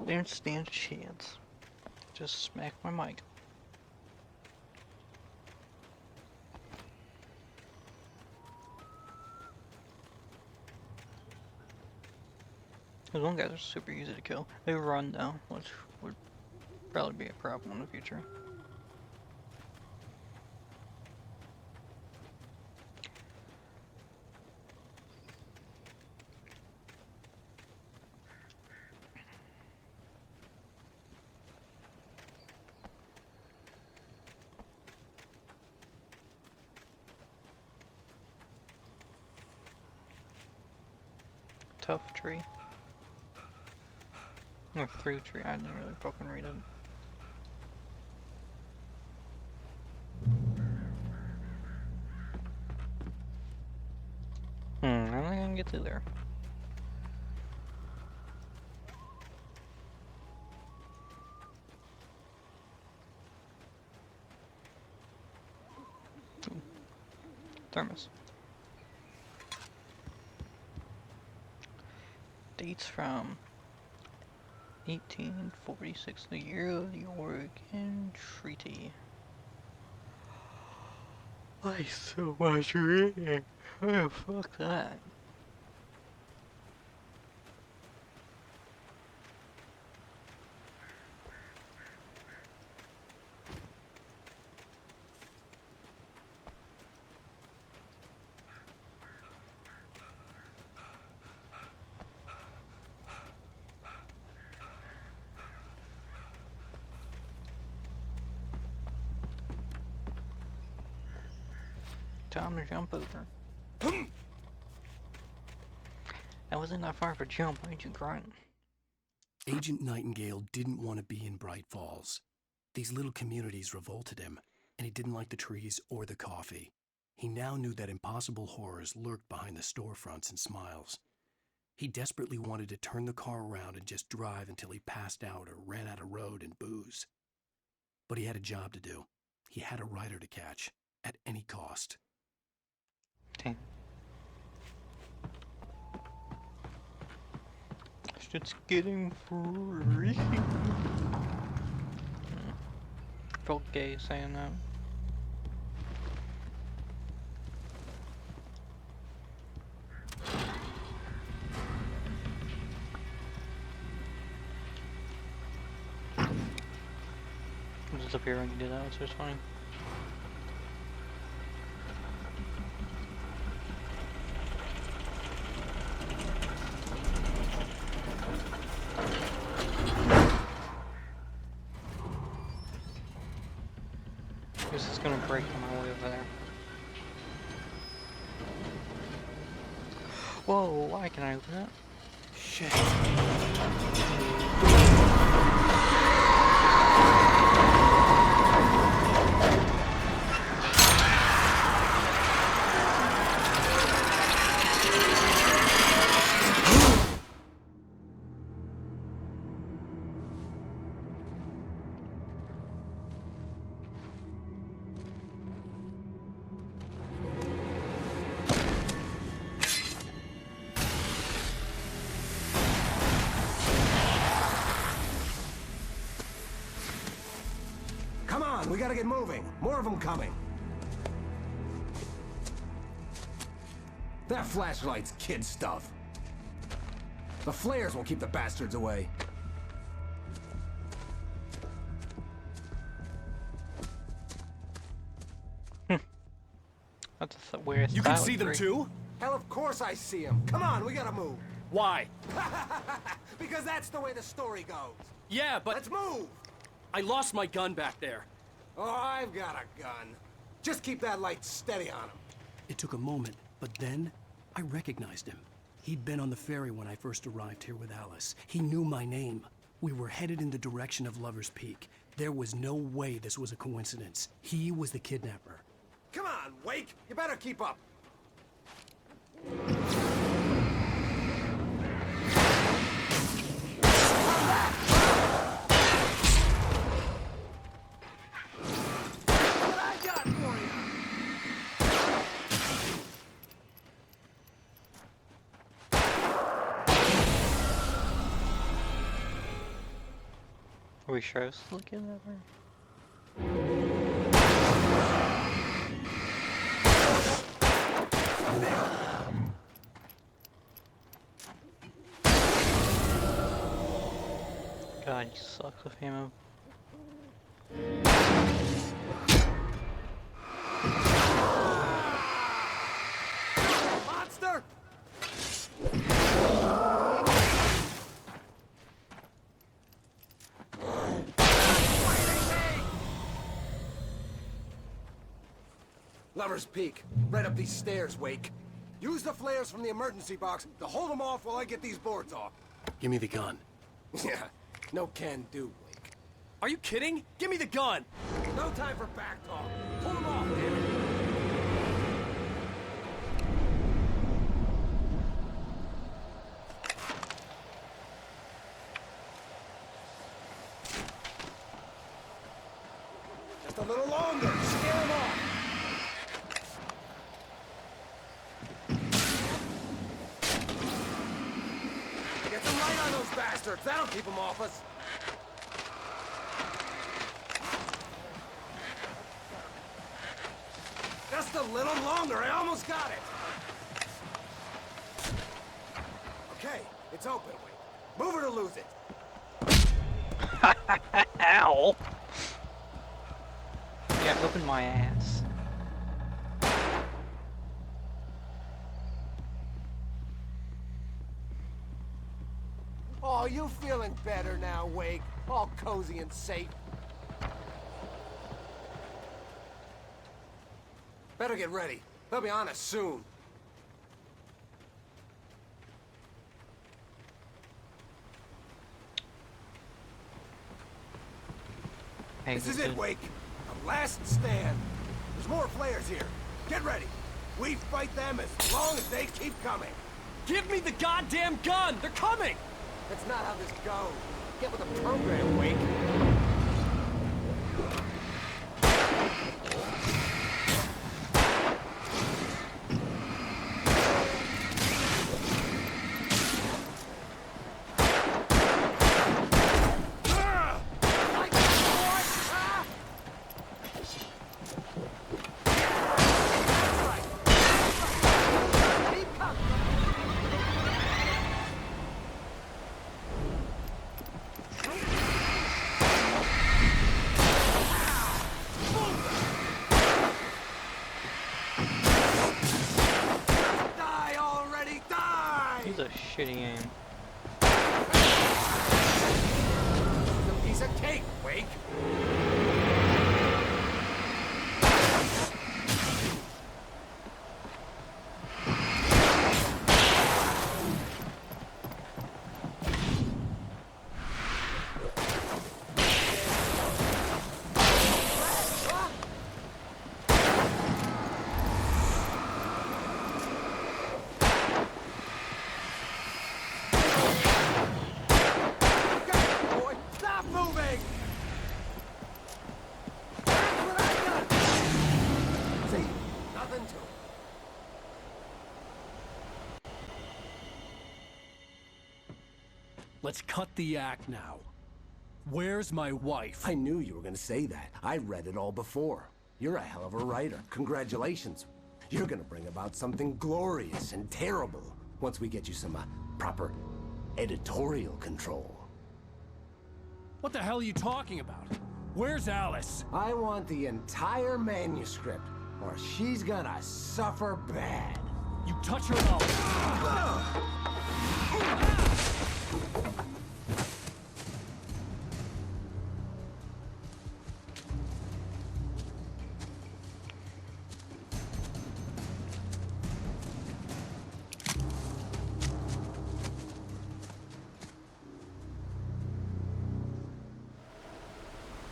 Didn't stand a chance. Just smack my mic. Those one guys are super easy to kill. They run though, which would probably be a problem in the future. Tough tree. Or through tree, I didn't really fucking read it. I'm not gonna get through there. Ooh. Thermos. Dates from 1846, the year of the Oregon Treaty. I so much reading. Oh, fuck that. Time to jump over. That wasn't that far of a jump, why'd you grunt? Agent Nightingale didn't want to be in Bright Falls. These little communities revolted him, and he didn't like the trees or the coffee. He now knew that impossible horrors lurked behind the storefronts and smiles. He desperately wanted to turn the car around and just drive until he passed out or ran out of road and booze. But he had a job to do. He had a rider to catch, at any cost. Damn. Shit's getting freaky. Felt gay saying that. Just appear when you do that, it's just funny. This is gonna break on my way over there. Whoa, why can I open that? Shit. Come on, we gotta get moving. More of them coming. That flashlight's kid stuff. The flares will keep the bastards away. That's a weird You can see them too? Hell, of course I see them. Come on, we gotta move. Why? Because that's the way the story goes. Yeah, but... Let's move! I lost my gun back there. Oh, I've got a gun. Just keep that light steady on him. It took a moment, but then I recognized him. He'd been on the ferry when I first arrived here with Alice. He knew my name. We were headed in the direction of Lover's Peak. There was no way this was a coincidence. He was the kidnapper. Come on, Wake! You better keep up. we sure it's looking at her? God, you suck with ammo. Monster! Lover's Peak. Right up these stairs, Wake. Use the flares from the emergency box to hold them off while I get these boards off. Give me the gun. Yeah, no can do, Wake. Are you kidding? Give me the gun! No time for back talk. Hold them off, damn it. Just a little longer. Scare them off. Get some light on those bastards. That'll keep them off us. Just a little longer. I almost got it. Okay, it's open. Wait. Move it or lose it. Ow! Yeah, open my ass. Oh, you feeling better now, Wake? All cozy and safe. Better get ready. They'll be on us soon. This is it, Wake. The last stand. There's more flares here. Get ready. We fight them as long as they keep coming. Give me the goddamn gun! They're coming! That's not how this goes. Get with the program, Wake. He's a shitty aim. It's a piece of cake, Wake. Let's cut the act now. Where's my wife? I knew you were gonna say that. I read it all before. You're a hell of a writer. Congratulations. You're gonna bring about something glorious and terrible once we get you some proper editorial control. What the hell are you talking about? Where's Alice? I want the entire manuscript, or she's gonna suffer bad. You touch her and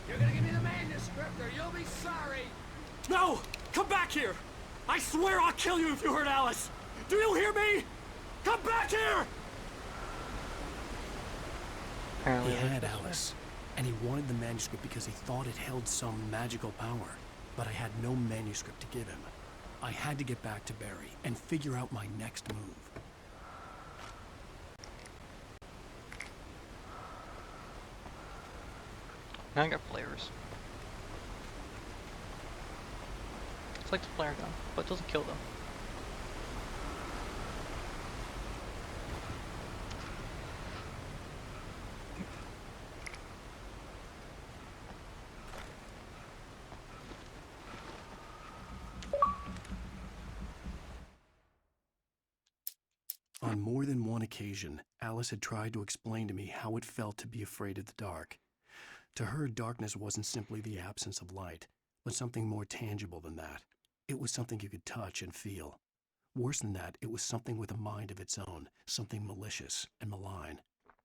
You're gonna give me the manuscript, or you'll be sorry. No! Come back here! I swear I'll kill you if you hurt Alice! Do you hear me? Come back here! He had Alice, and he wanted the manuscript because he thought it held some magical power. But I had no manuscript to give him. I had to get back to Barry and figure out my next move. Now I got flares. It's like the flare gun, but it doesn't kill them. On more than one occasion, Alice had tried to explain to me how it felt to be afraid of the dark. To her, darkness wasn't simply the absence of light, but something more tangible than that. It was something you could touch and feel. Worse than that, it was something with a mind of its own, something malicious and malign.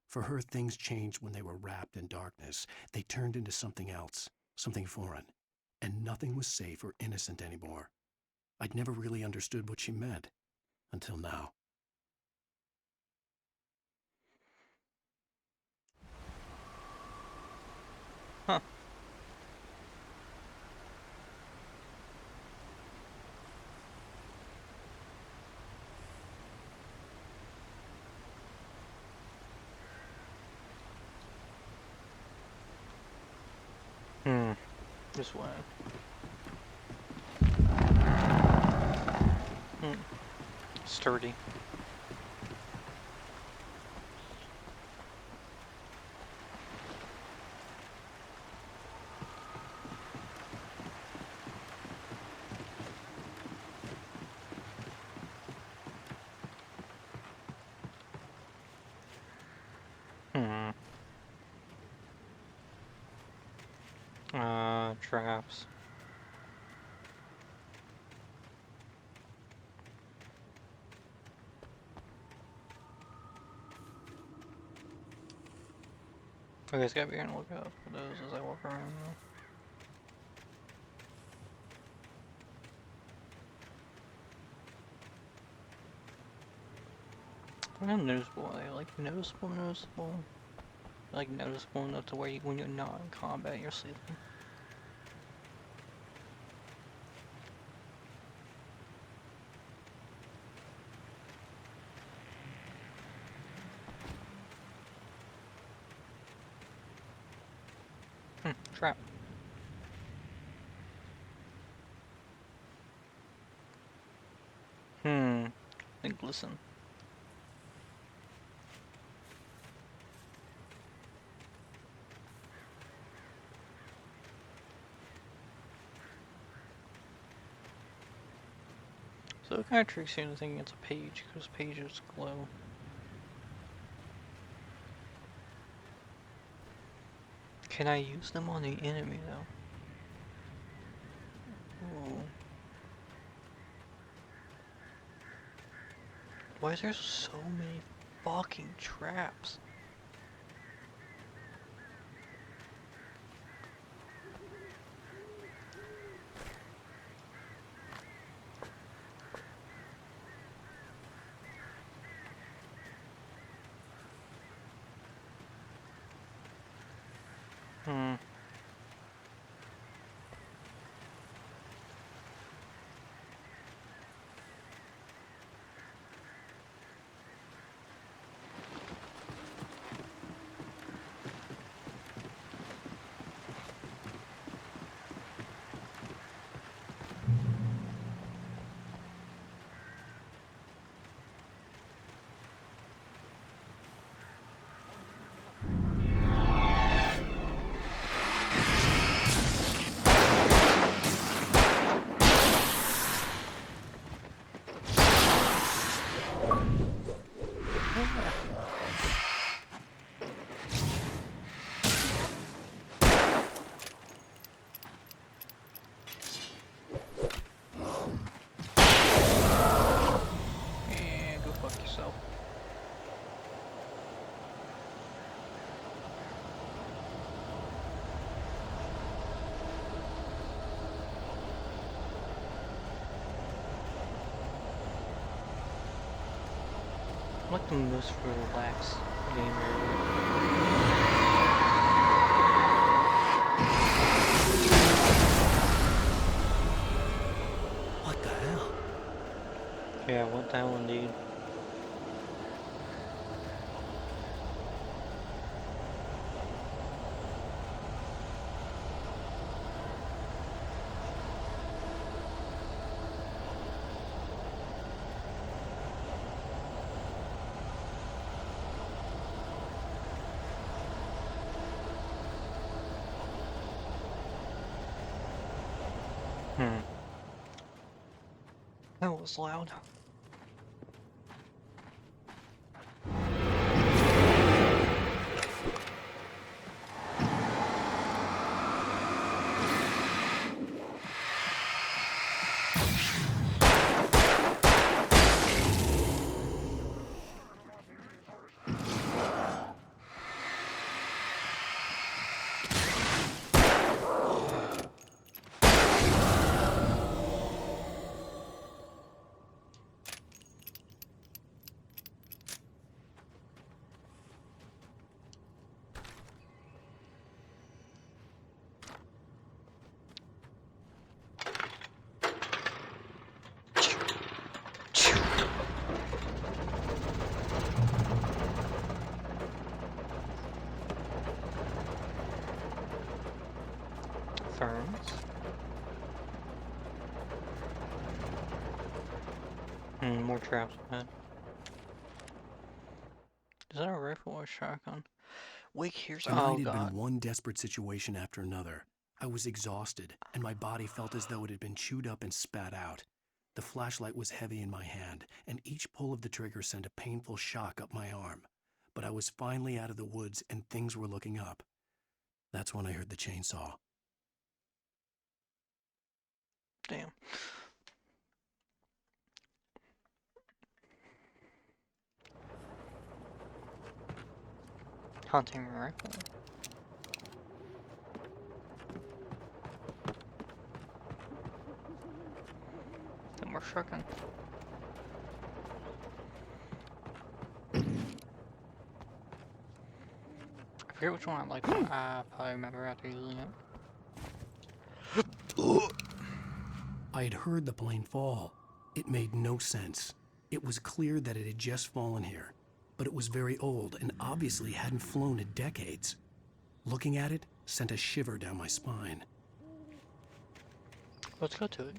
For her, things changed when they were wrapped in darkness. They turned into something else, something foreign. And nothing was safe or innocent anymore. I'd never really understood what she meant, until now. Huh. This way. Sturdy. Traps. I guess gotta be on the lookout for those as I walk around though. They're not noticeable, are they? Like noticeable? Like noticeable enough to where you, when you're not in combat, you're sleeping. Trap. Then glisten. So it kind of tricks you into thinking it's a page, because pages glow. Can I use them on the enemy though? Ooh. Why is there so many fucking traps? I like the most relaxed game area. What the hell? Yeah, what the hell indeed. That was loud. Ferns. More traps ahead. Is that a rifle or a shotgun? Wake, here's The night had been one desperate situation after another. I was exhausted, and my body felt as though it had been chewed up and spat out. The flashlight was heavy in my hand, and each pull of the trigger sent a painful shock up my arm. But I was finally out of the woods, and things were looking up. That's when I heard the chainsaw. Damn. Hunting rifle. And more shotgun. I forget which one I like. I probably remember after using it. I had heard the plane fall. It made no sense. It was clear that it had just fallen here, but it was very old and obviously hadn't flown in decades. Looking at it sent a shiver down my spine. Let's go to it.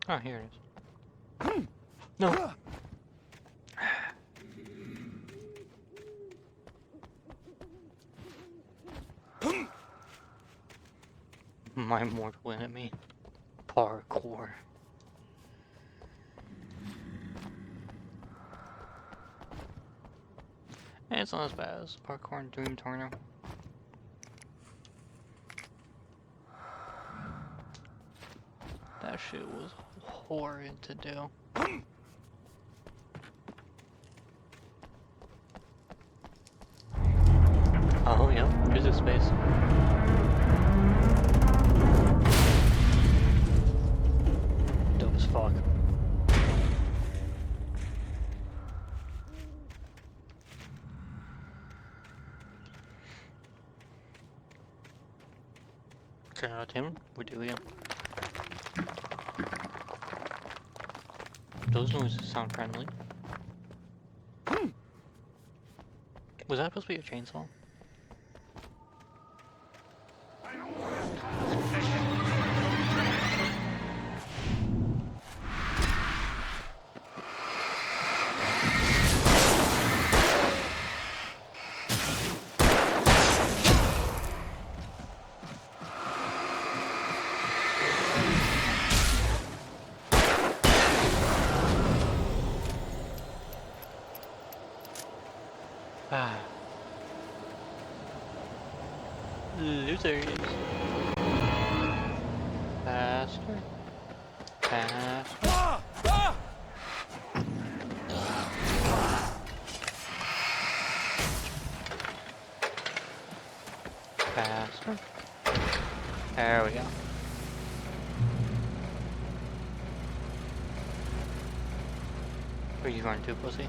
Oh, here it is. No! My mortal enemy. Parkour. And it's not as bad as parkour in Doom Torno. That shit was horrid to do. Oh, yeah, music space. Dope as fuck. Tim, we do again. Those noises sound friendly. Was that supposed to be a chainsaw? Ah. Losers. Faster. Faster. Faster. There we go. Where you run to, pussy?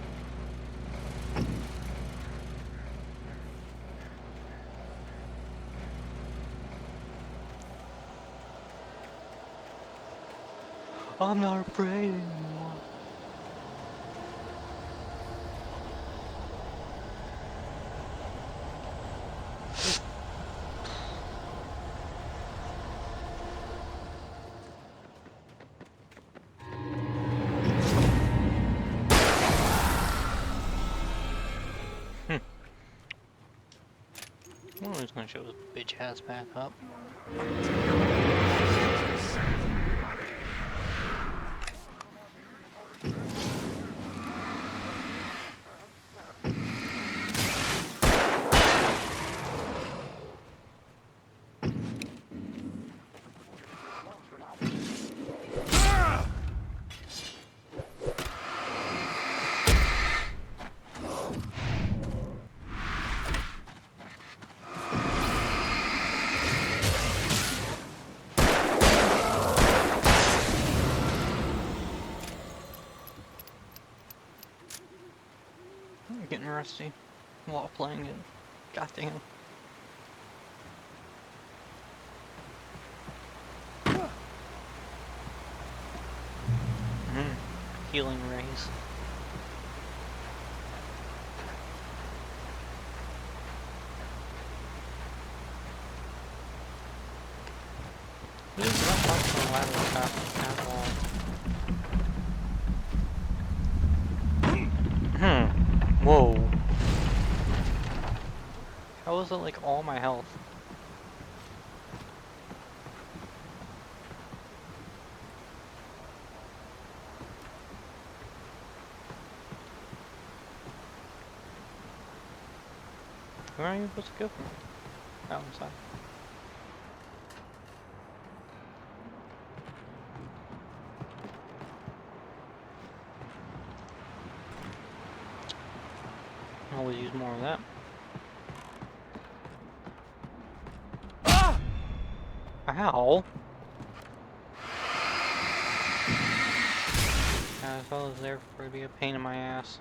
I'm not afraid anymore. I'm always gonna show his bitch ass back up. I'm getting rusty while playing it. Goddamn. Healing rays. He's not much of a lateral path at all. Whoa. How is it like all my health? Where are you supposed to go? Out inside. Always use more of that. Ah! Ow! As well as there for it to be a pain in my ass.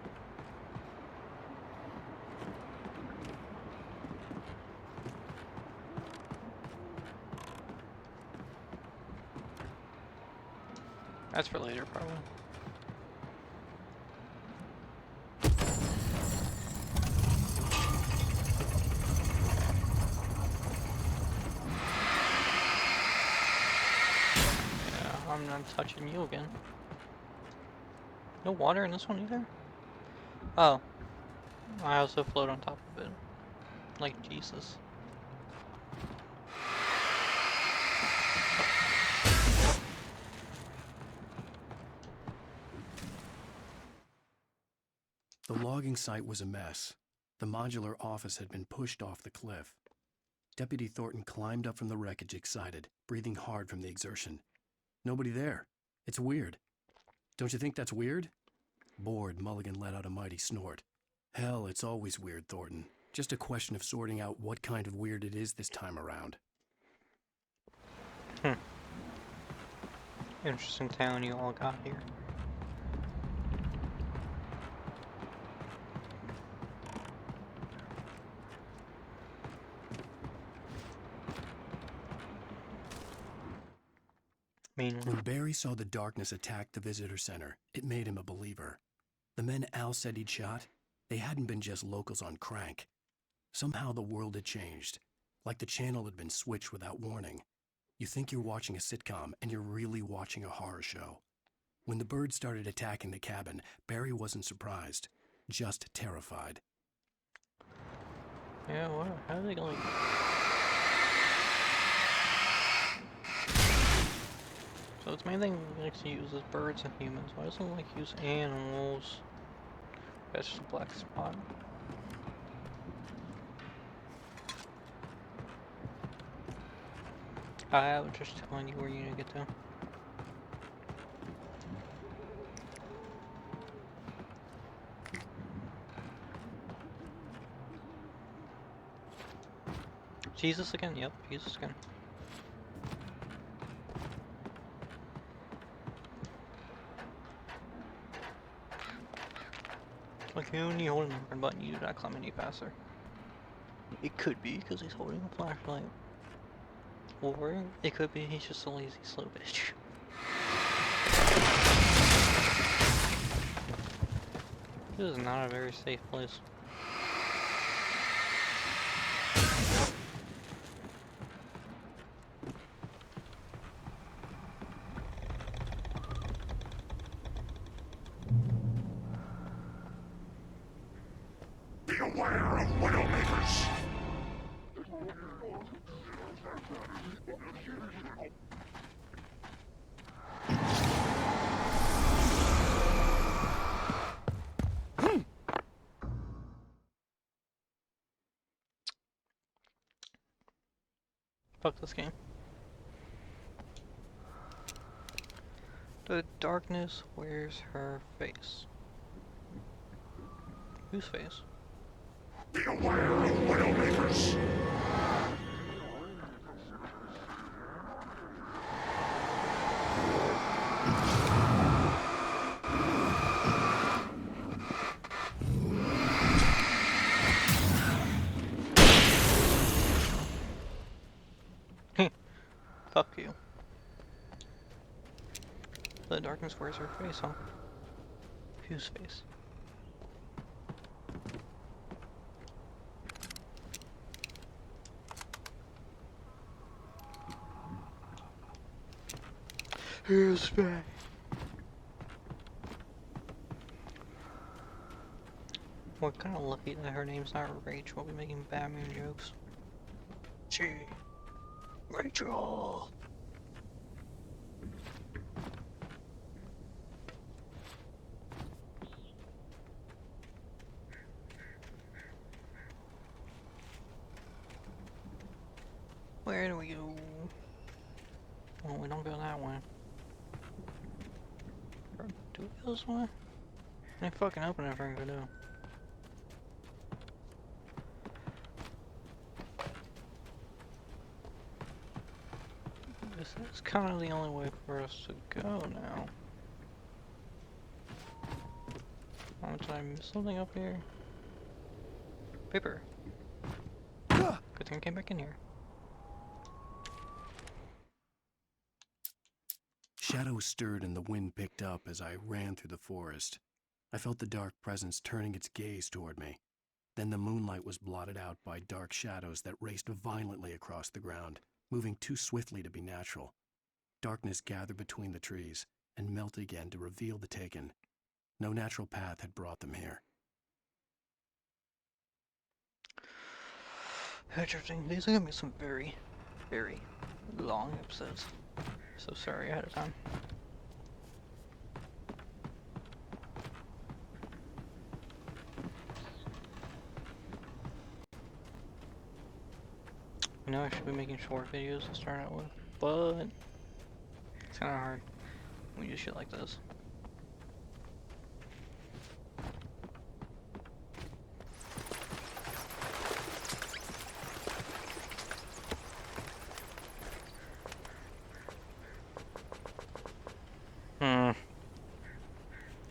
That's for later, probably. Yeah, I'm not touching you again. No water in this one either? Oh. I also float on top of it. Like Jesus. The logging site was a mess. The modular office had been pushed off the cliff. Deputy Thornton climbed up from the wreckage excited, breathing hard from the exertion. Nobody there. It's weird. Don't you think that's weird? Bored, Mulligan let out a mighty snort. Hell, it's always weird, Thornton. Just a question of sorting out what kind of weird it is this time around. Interesting town you all got here. When Barry saw the darkness attack the visitor center, it made him a believer. The men Al said he'd shot, they hadn't been just locals on crank. Somehow the world had changed, like the channel had been switched without warning. You think you're watching a sitcom, and you're really watching a horror show. When the birds started attacking the cabin, Barry wasn't surprised, just terrified. Yeah, what? How are they going? So its main thing it likes to use is birds and humans. Why doesn't it like use animals? That's just a black spot. I was just telling you where you need to get to. Jesus again? Yep, Jesus again. Like, when you hold an button, you do not climb any faster. It could be because he's holding a flashlight. Or it could be he's just a lazy slow bitch. This is not a very safe place. Be aware of Widowmakers! Fuck this game. The darkness wears her face. Whose face? Be aware of Widowmakers! Fuck you. The darkness wears her face, huh? Whose face? Whose face? We're kinda lucky that her name's not Rachel. We'll be making Batman jokes. Gee. Rachel! Where do we go? Oh, we don't go that way. Or do we go this way? They fucking open everything we do. This is kind of the only way for us to go now. Oh, did I miss something up here? Paper. Good thing I came back in here. Shadows stirred and the wind picked up as I ran through the forest. I felt the dark presence turning its gaze toward me. Then the moonlight was blotted out by dark shadows that raced violently across the ground, moving too swiftly to be natural. Darkness gathered between the trees and melted again to reveal the Taken. No natural path had brought them here. Interesting. These are gonna be some very, very long episodes. So sorry ahead of time. I know I should be making short videos to start out with, but it's kinda hard when you do shit like this.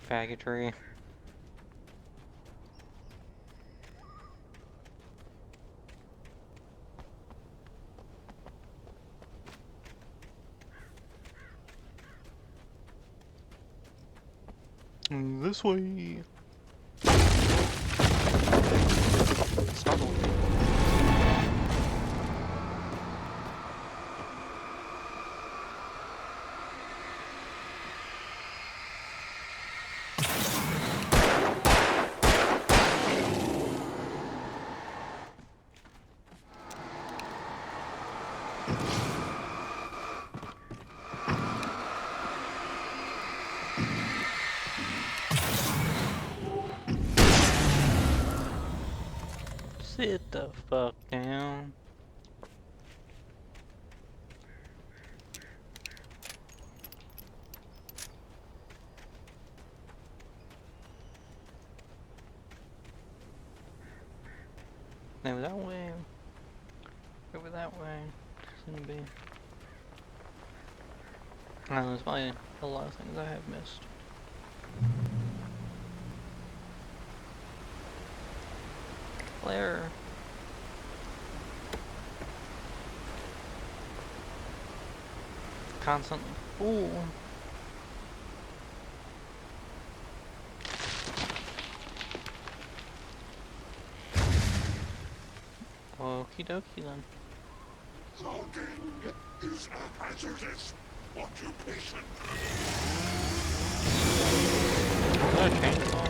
Faggotry. This way. Snuggle. Sit the fuck down. Over that way. Over that way. It's gonna be. There's probably a lot of things I have missed. Claire. Constantly full. Okie dokie then. Logging is a hazardous occupation. Is that a chainsaw?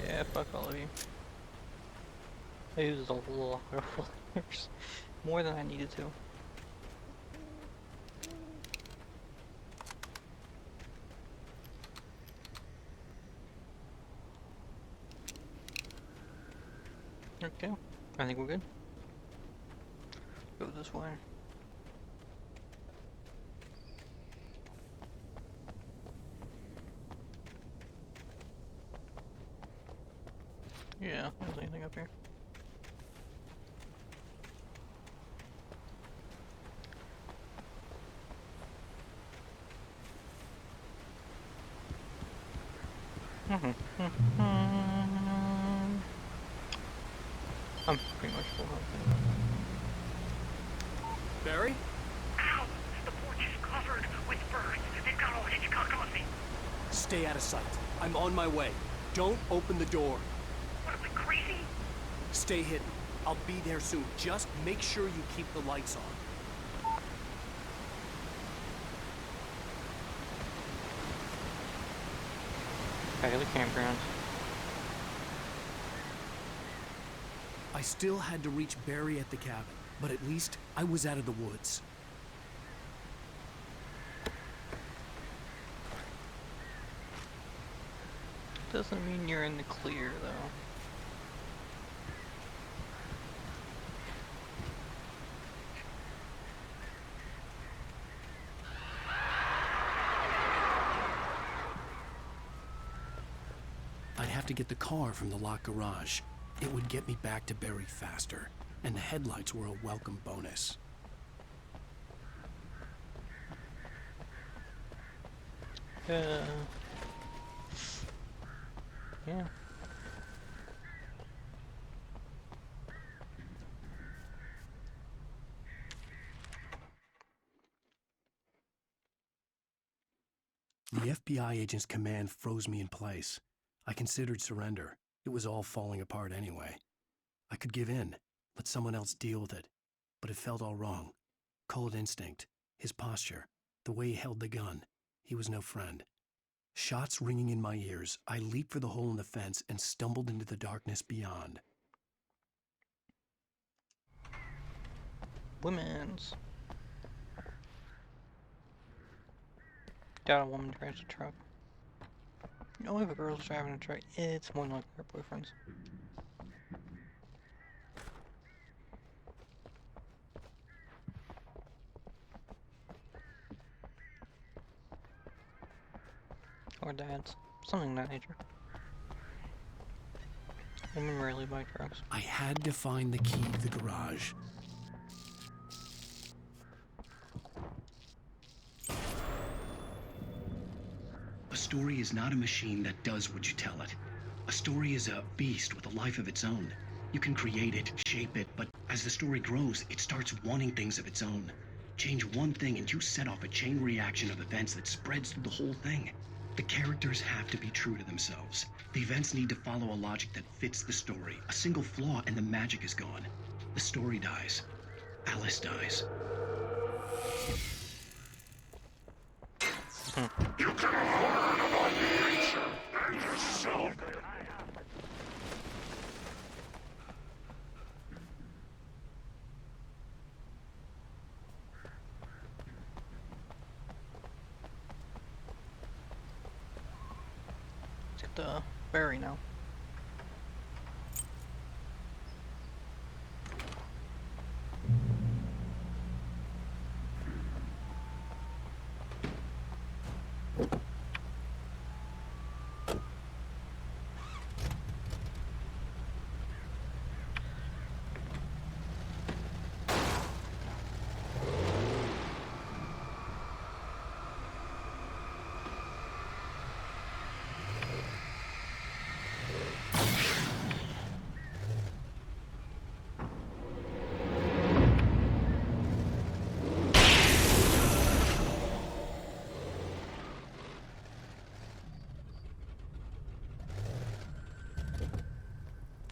Yeah, fuck all of you. I used a lot of flares. More than I needed to. Okay, I think we're good. Go this way. Yeah, there's anything up here. I'm pretty much full up. Barry? Ow! The porch is covered with birds. They've got all Hitchcock on me. Stay out of sight. I'm on my way. Don't open the door. What, am I crazy? Stay hidden. I'll be there soon. Just make sure you keep the lights on. Back at the campground. I still had to reach Barry at the cabin, but at least I was out of the woods. Doesn't mean you're in the clear, though. I'd have to get the car from the locked garage. It would get me back to Barry faster, and the headlights were a welcome bonus. Yeah. The FBI agent's command froze me in place. I considered surrender. It was all falling apart anyway. I could give in, let someone else deal with it. But it felt all wrong. Call it instinct, his posture, the way he held the gun. He was no friend. Shots ringing in my ears, I leaped for the hole in the fence and stumbled into the darkness beyond. Women's. Doubt a woman drives a truck. You know, if a girl's driving a truck, it's more likely her boyfriend's. Or dads. Something of that nature. Women rarely buy trucks. I had to find the key to the garage. A story is not a machine that does what you tell it. A story is a beast with a life of its own. You can create it, shape it, but as the story grows, it starts wanting things of its own. Change one thing and you set off a chain reaction of events that spreads through the whole thing. The characters have to be true to themselves. The events need to follow a logic that fits the story. A single flaw and the magic is gone. The story dies. Alice dies. You can learn about nature and yourself. the berry now.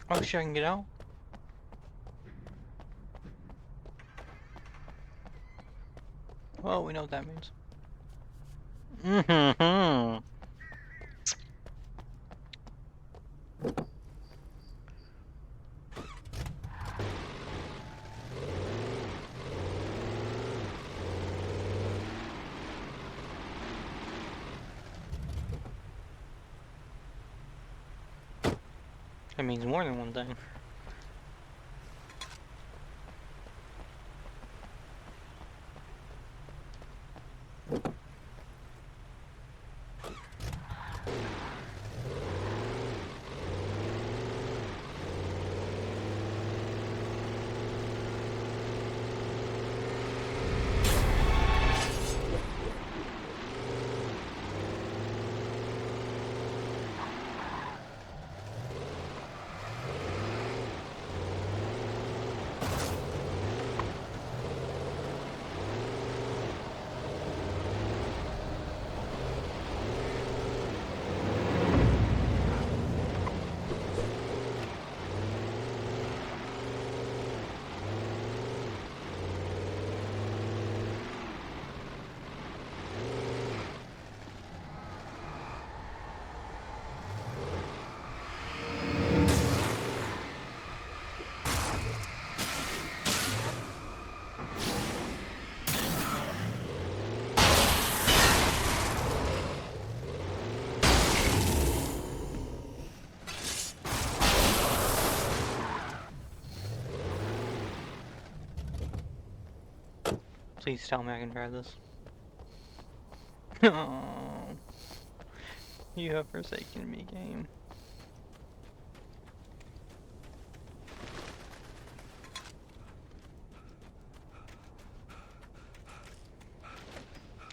Oh shit, I can get out? Well, we know what that means. Mm-hmm. That means more than one thing. Please tell me I can drive this. Oh, you have forsaken me, game.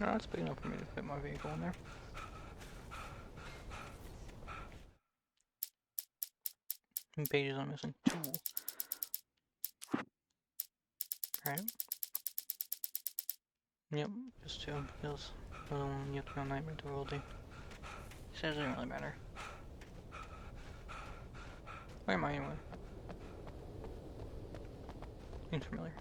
Oh, that's big enough for me to fit my vehicle in there. How many pages I'm missing? 2. Right. Yep, just 2, because the other one you have to go on Nightmare to World. So it doesn't really matter. Where am I anyway? Seems familiar.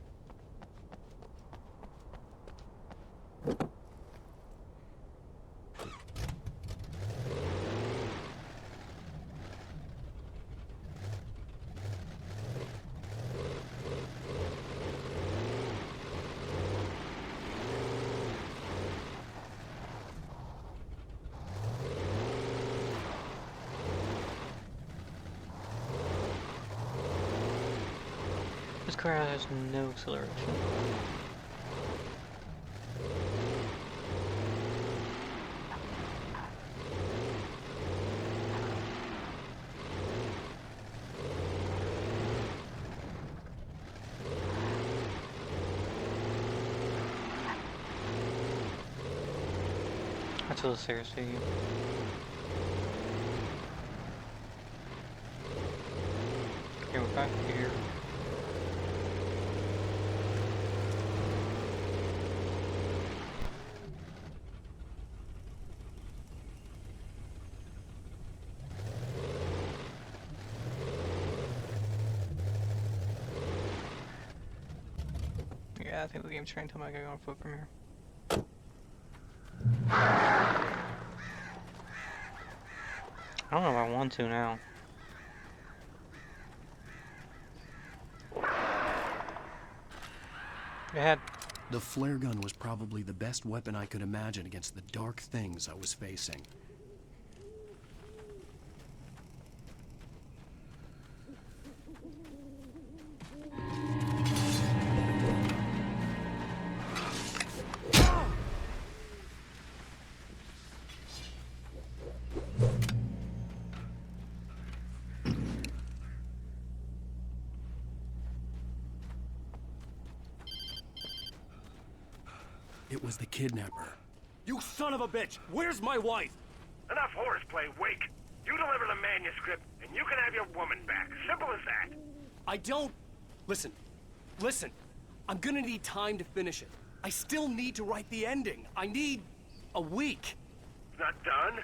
This car has no acceleration. That's what the stairs do you. Okay, we're back here. Yeah, I think the game's trying to tell me I gotta go on foot from here. I don't know if I want to now. Go ahead. The flare gun was probably the best weapon I could imagine against the dark things I was facing. was the kidnapper. You son of a bitch! Where's my wife? Enough horseplay, Wake. You deliver the manuscript, and you can have your woman back. Simple as that. I don't... Listen. I'm gonna need time to finish it. I still need to write the ending. I need a week. It's not done?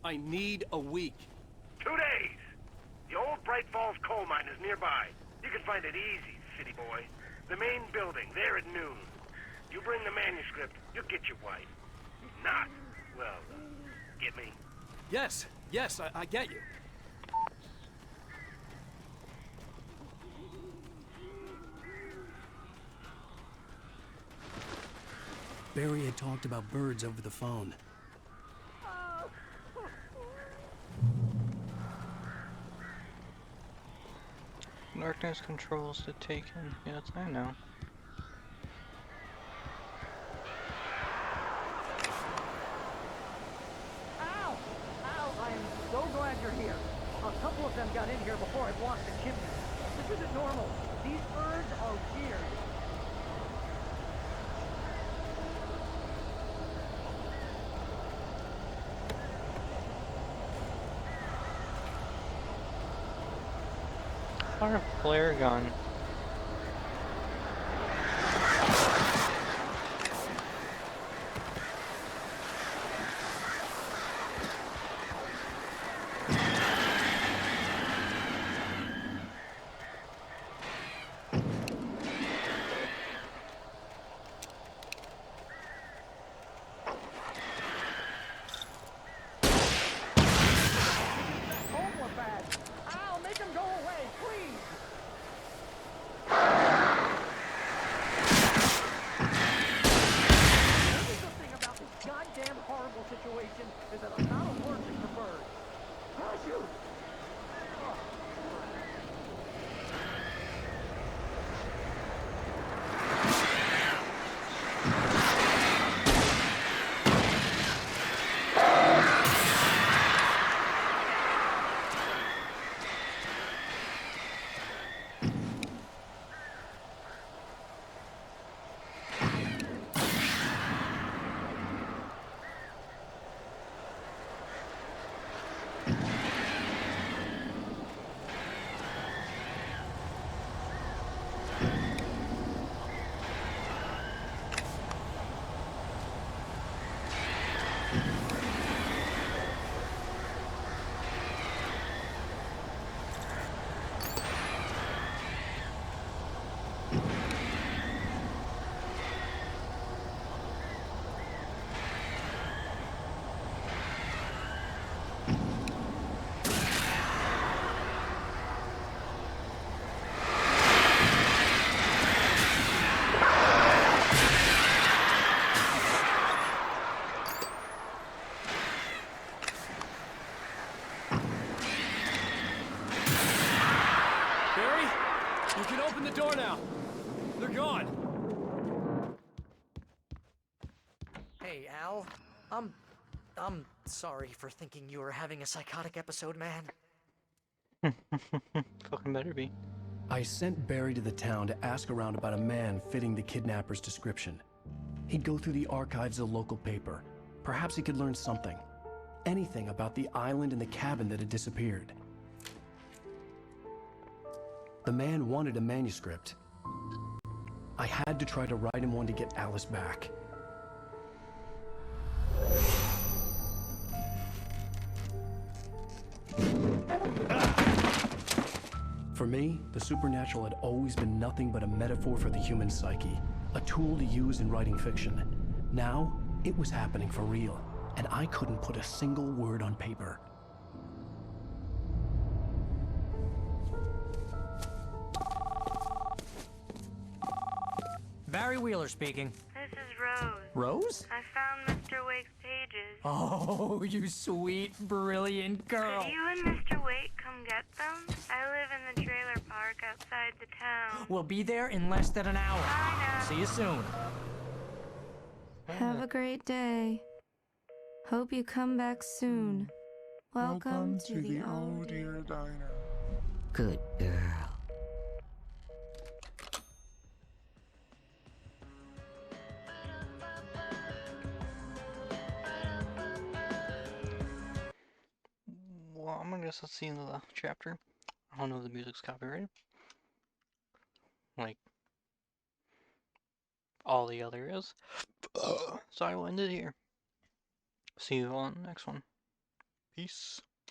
I need a week. 2 days. The old Bright Falls coal mine is nearby. You can find it easy, city boy. The main building, there at noon. You bring the manuscript, you'll get your wife. Not, well, get me? Yes, I get you. Barry had talked about birds over the phone. Darkness controls the Taken. Yes, I know. Ow! I am so glad you're here. A couple of them got in here before I blocked the chimney. This isn't normal. These birds are weird. Our flare gun. Ow, make them go away, please! The thing about this goddamn horrible situation is that I'm not allergic to birds. Shoot! You can open the door now. They're gone. Hey, Al. I'm sorry for thinking you were having a psychotic episode, man. Fucking better be. I sent Barry to the town to ask around about a man fitting the kidnapper's description. He'd go through the archives of the local paper. Perhaps he could learn something. Anything about the island and the cabin that had disappeared. The man wanted a manuscript. I had to try to write him one to get Alice back. For me, the supernatural had always been nothing but a metaphor for the human psyche, a tool to use in writing fiction. Now, it was happening for real, and I couldn't put a single word on paper. Barry Wheeler speaking. This is Rose. Rose? I found Mr. Wake's pages. Oh, you sweet, brilliant girl. Could you and Mr. Wake come get them? I live in the trailer park outside the town. We'll be there in less than an hour. Bye now. See you soon. Have a great day. Hope you come back soon. Welcome to the Oh Dear Diner. Good girl. I'm gonna guess that's the end of the chapter. I don't know if the music's copyrighted. Like all the other is. So I will end it here. See you on the next one. Peace.